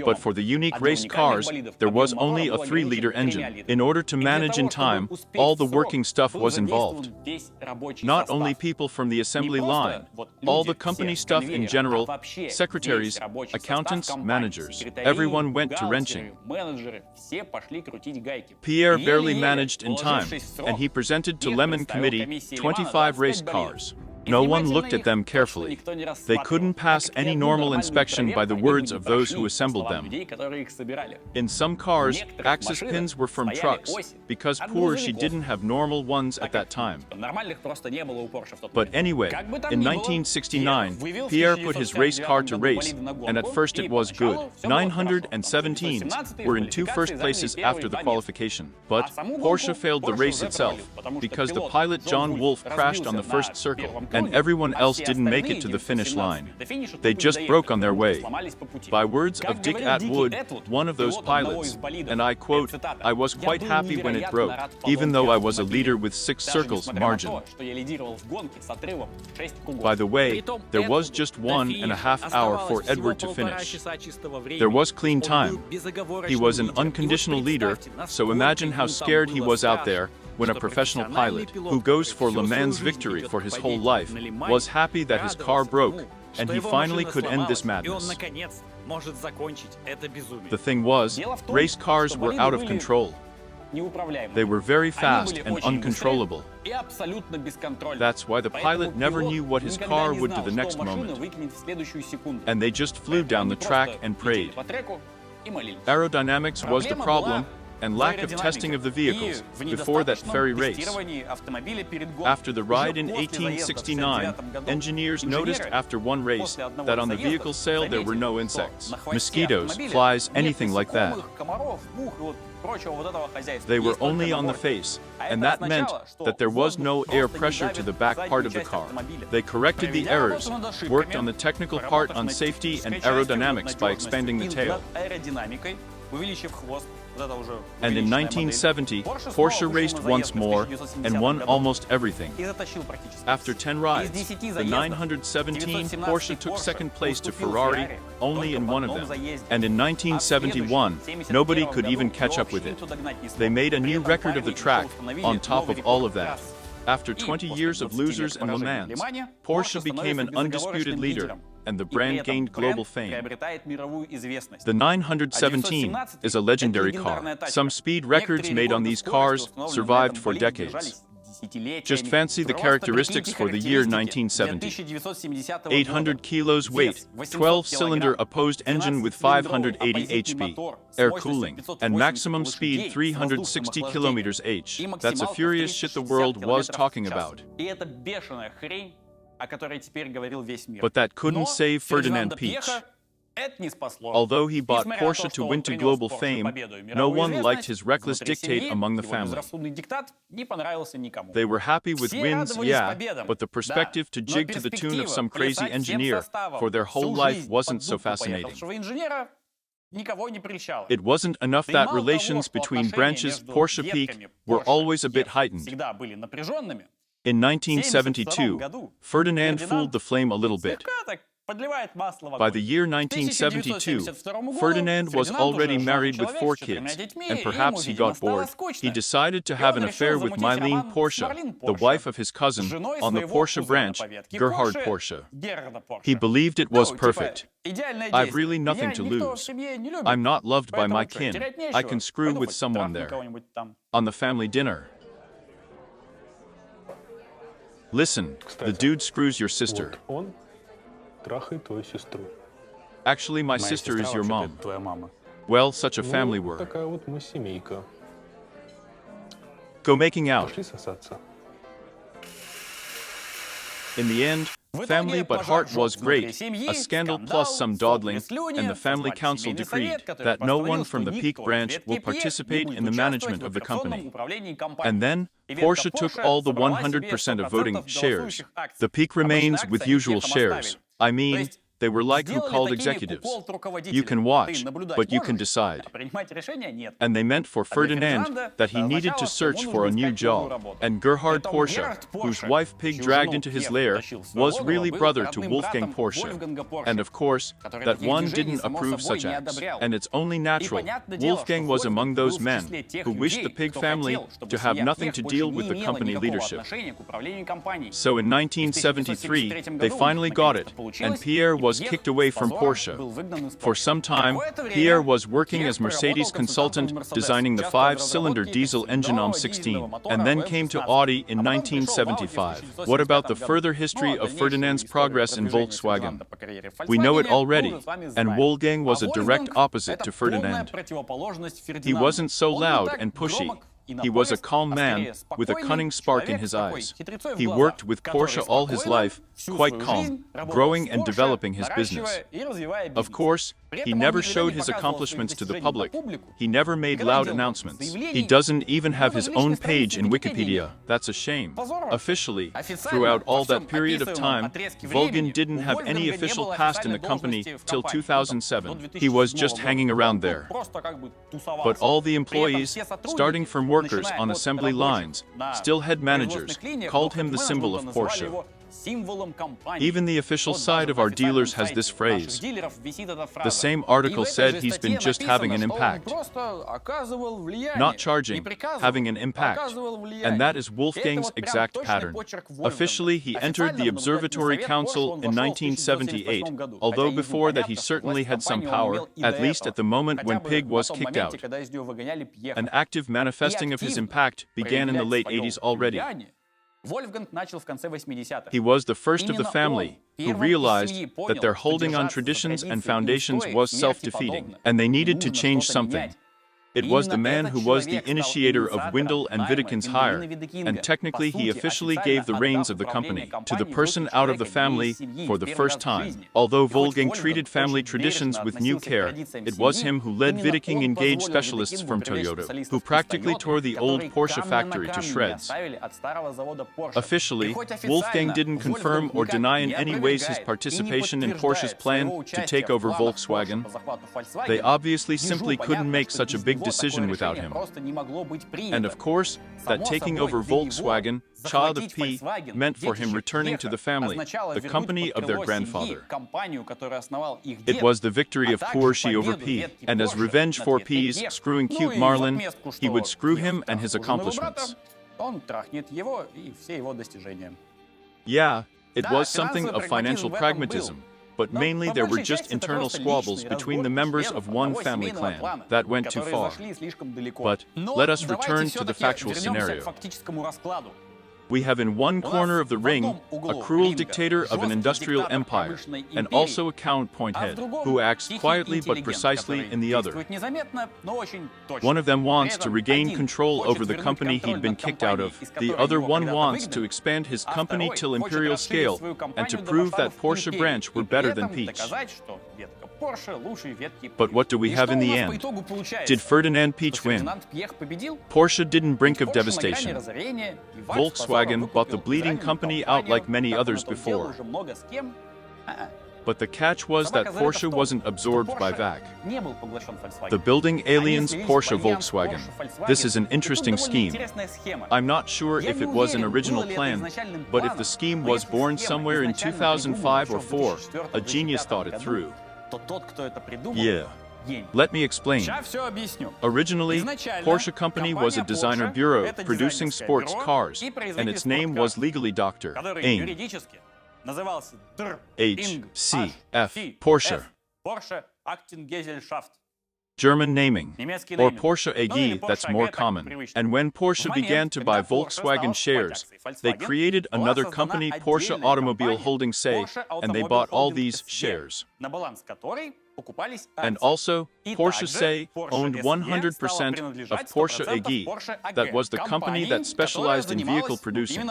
But for the unique race cars, there was only a 3-liter engine. In order to manage in time, all the working stuff was involved. Not only people from the assembly line, all the company stuff in general, secretaries, accountants, managers, everyone went to wrenching. Pierre barely managed in time, and he presented to Lemon Committee 25 race cars. No one looked at them carefully. They couldn't pass any normal inspection by the words of those who assembled them. In some cars, axis pins were from trucks, because Porsche didn't have normal ones at that time. But anyway, in 1969, Pierre put his race car to race, and at first it was good. 917s were in 2 first places after the qualification. But Porsche failed the race itself, because the pilot John Wolf crashed on the first circle, and everyone else didn't make it to the finish line. They just broke on their way. By words of Dick Atwood, one of those pilots, and I quote, "I was quite happy when it broke, even though I was a leader with 6 circles margin." By the way, there was just 1.5 hours for Edward to finish. There was clean time. He was an unconditional leader, so imagine how scared he was out there when a professional pilot, who goes for Le Mans victory for his whole life, was happy that his car broke, and he finally could end this madness. The thing was, race cars were out of control. They were very fast and uncontrollable. That's why the pilot never knew what his car would do the next moment. And they just flew down the track and prayed. Aerodynamics was the problem, and lack of testing of the vehicles before that Ferry race. After the ride in 1869, engineers noticed after one race that on the vehicle sail there were no insects, mosquitoes, flies, anything like that. They were only on the face, and that meant that there was no air pressure to the back part of the car. They corrected the errors, worked on the technical part on safety and aerodynamics by expanding the tail. And in 1970, Porsche raced once more and won almost everything. After 10 rides, the 917 Porsche took second place to Ferrari only in one of them. And in 1971, nobody could even catch up with it. They made a new record of the track on top of all of that. After 20 years of losers and Le Mans, Porsche became an undisputed leader, and the brand gained global fame. The 917 is a legendary car. Some speed records made on these cars survived for decades. Just fancy the characteristics for the year 1970. 800 kilos weight, 12-cylinder opposed engine with 580 HP, air cooling, and maximum speed 360 kilometers h. That's a furious shit the world was talking about. But that couldn't save Ferdinand Peach. Although he bought Porsche to win to global fame, no one liked his reckless dictate among the family. They were happy with wins, yeah, but the perspective to jig to the tune of some crazy engineer for their whole life wasn't so fascinating. It wasn't enough that relations between branches Porsche peak were always a bit heightened. In 1972, Ferdinand fooled the flame a little bit. By the year 1972, Ferdinand was already married with 4 kids, and perhaps he got bored. He decided to have an affair with Marlene Porsche, the wife of his cousin, on the Porsche branch, Gerhard Porsche. He believed it was perfect. I've really nothing to lose. I'm not loved by my kin. I can screw with someone there. On the family dinner. Listen, the dude screws your sister. Actually, my sister is your mom. Well, such a family we're. Go making out. In the end, family but heart was great, a scandal plus some dawdling, and the family council decreed that no one from the Peak branch will participate in the management of the company. And then, Porsche took all the 100% of voting shares. The Peak remains with usual shares. I mean, they were like who called executives. You can watch, but you can decide. And they meant for Ferdinand that he needed to search for a new job. And Gerhard Porsche, whose wife Pig dragged into his lair, was really brother to Wolfgang Porsche. And of course, that one didn't approve such acts. And it's only natural. Wolfgang was among those men who wished the Pig family to have nothing to deal with the company leadership. So in 1973, they finally got it, and Pierre was kicked away from Porsche. For some time, Pierre was working as Mercedes consultant, designing the 5-cylinder diesel engine OM16, and then came to Audi in 1975. What about the further history of Ferdinand's progress in Volkswagen? We know it already, and Wolfgang was a direct opposite to Ferdinand. He wasn't so loud and pushy. He was a calm man with a cunning spark in his eyes. He worked with Porsche all his life, quite calm, growing and developing his business. Of course, he never showed his accomplishments to the public. He never made loud announcements. He doesn't even have his own page in Wikipedia. That's a shame. Officially, throughout all that period of time, Wolfgang didn't have any official past in the company till 2007. He was just hanging around there. But all the employees, starting from workers on assembly lines, still head managers, called him the symbol of Porsche. Even the official side of our dealers has this phrase. The same article said he's been just having an impact. Not charging, having an impact. And that is Wolfgang's exact pattern. Officially, he entered the Observatory Council in 1978, although before that he certainly had some power, at least at the moment when Pig was kicked out. An active manifesting of his impact began in the late 80s already. He was the first of the family who realized that their holding on traditions and foundations was self-defeating, and they needed to change something. It was the man who was the initiator of Windle and Videcing's hire, and technically he officially gave the reins of the company to the person out of the family for the first time. Although Wolfgang treated family traditions with new care, it was him who led Videcing engaged specialists from Toyota, who practically tore the old Porsche factory to shreds. Officially, Wolfgang didn't confirm or deny in any ways his participation in Porsche's plan to take over Volkswagen. They obviously simply couldn't make such a big decision without him. And of course, that taking over Volkswagen, child of P, meant for him returning to the family, the company of their grandfather. It was the victory of Porsche over P, and as revenge for P's screwing cute Marlin, he would screw him and his accomplishments. Yeah, it was something of financial pragmatism. But mainly there were just internal squabbles between the members of one family clan that went too far. But let us return to the factual scenario. We have in one corner of the ring a cruel dictator of an industrial empire, and also a counterpoint head, who acts quietly but precisely in the other. One of them wants to regain control over the company he'd been kicked out of. The other one wants to expand his company till imperial scale, and to prove that Porsche branch were better than Peach. But what do we have in the end? Did Ferdinand Peach win? Porsche didn't brink of devastation. Volkswagen bought the bleeding company out like many others before. But the catch was that Porsche wasn't absorbed by VAC. The building aliens Porsche Volkswagen. This is an interesting scheme. I'm not sure if it was an original plan, but if the scheme was born somewhere in 2005 or 4, a genius thought it through. Yeah. Let me explain. Originally, Porsche Company was a designer bureau producing sports cars, and its name was legally Dr. Ing. H.C.F. Porsche. German naming, or Porsche AG, that's more common. And when Porsche began to buy Volkswagen shares, they created another company, Porsche Automobile Holding SE, and they bought all these shares. And also, Porsche SE owned 100% of Porsche AG. That was the company that specialized in vehicle producing.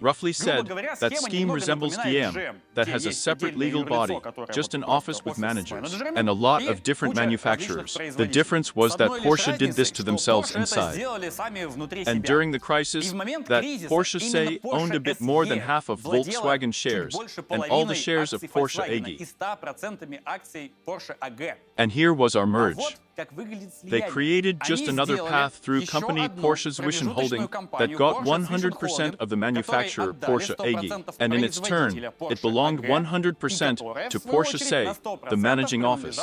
Roughly said, that scheme resembles Cayenne, that has a separate legal body, just an office with managers, and a lot of different manufacturers. The difference was that Porsche did this to themselves inside. And during the crisis, that Porsche SE owned a bit more than half of Volkswagen shares, and all the shares of Porsche AG. And here was our merge. They created just another path through company Porsche's Vision Holding that got 100% of the manufacturer Porsche AG, and in its turn, it belonged 100% to Porsche SE, the managing office.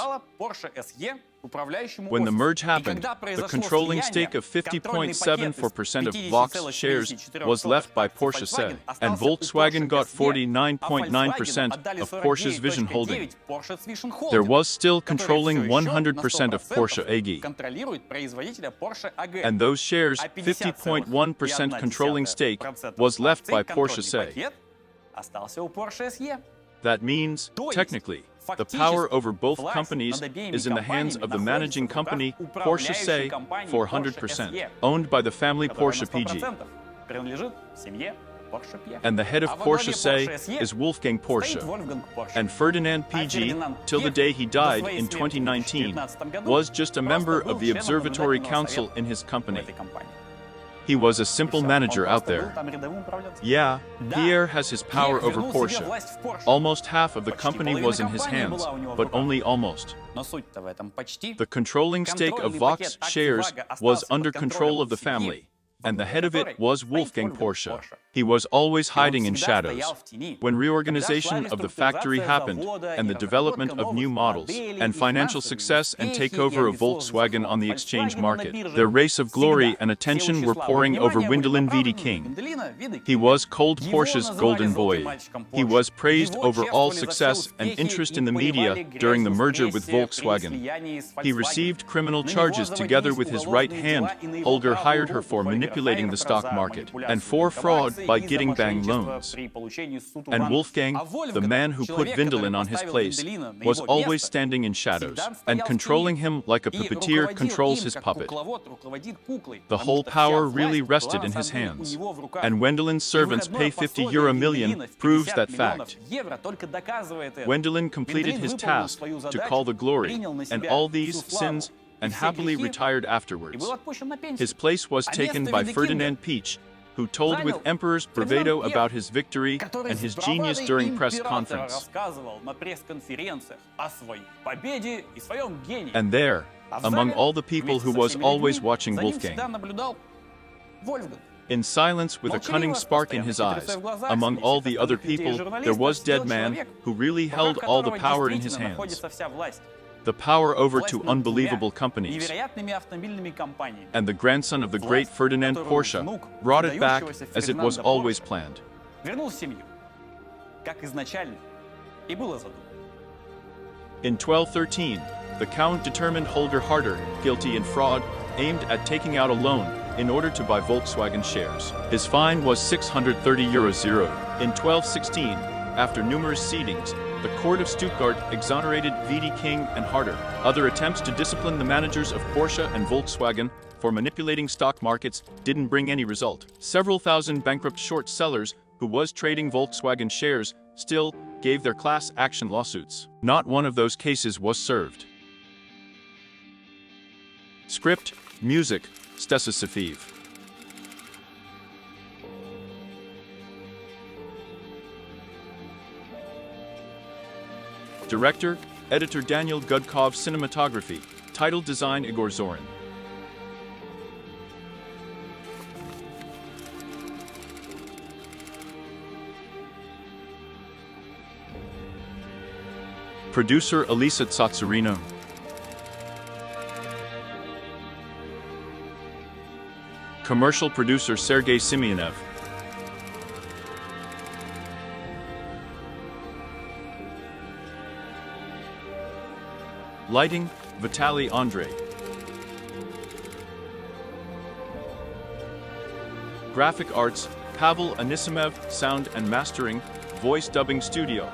When the merge happened, the controlling stake of 50.74% of Vox shares was left by Porsche SE, and Volkswagen got 49.9% of Porsche's Vision Holding. There was still controlling 100% of Porsche AG. And those shares, 50.1% controlling stake, was left by Porsche SE. That means, technically, the power over both companies is in the hands of the managing company, Porsche SE, 400%, owned by the family Porsche PG. And the head of Porsche SE is Wolfgang Porsche. And Ferdinand PG, till the day he died in 2019, was just a member of the Observatory Council in his company. He was a simple manager out there. Yeah, Pierre has his power over Porsche. Almost half of the company was in his hands, but only almost. The controlling stake of Vox shares was under control of the family, and the head of it was Wolfgang Porsche. He was always hiding in shadows. When reorganization of the factory happened, and the development of new models, and financial success and takeover of Volkswagen on the exchange market, their race of glory and attention were pouring over Wendelin Videcing. He was called Porsche's golden boy. He was praised over all success and interest in the media during the merger with Volkswagen. He received criminal charges together with his right hand. Holger hired her for manipulating the stock market, and for fraud by getting bank loans. And Wolfgang, the man who put Wendelin on his place, was always standing in shadows, and controlling him like a puppeteer controls his puppet. The whole power really rested in his hands. And Wendelin's servants pay €50 million proves that fact. Wendelin completed his task to call the glory, and all these sins, and happily retired afterwards. His place was taken by Ferdinand Peach, who told with emperor's bravado about his victory and his genius during press conference. And there, among all the people who was always watching Wolfgang, in silence with a cunning spark in his eyes, among all the other people, there was dead man who really held all the power in his hands. The power over to unbelievable companies. And the grandson of the great Ferdinand Porsche brought it back as it was always planned. In 1213, the Count determined Holger Harder guilty in fraud, aimed at taking out a loan, in order to buy Volkswagen shares. His fine was €630. In 1216, after numerous seedings, the court of Stuttgart exonerated Videcing and Harder. Other attempts to discipline the managers of Porsche and Volkswagen for manipulating stock markets didn't bring any result. Several thousand bankrupt short sellers who was trading Volkswagen shares still gave their class action lawsuits. Not one of those cases was served. Script, music, Stessa. Director, editor Daniel Gudkov. Cinematography, title design Igor Zorin. Producer Elisa Tsatsarino. Commercial producer Sergei Simeonev. Lighting, Vitaly Andrei. Graphic arts, Pavel Anisimov. Sound and mastering, Voice Dubbing Studio.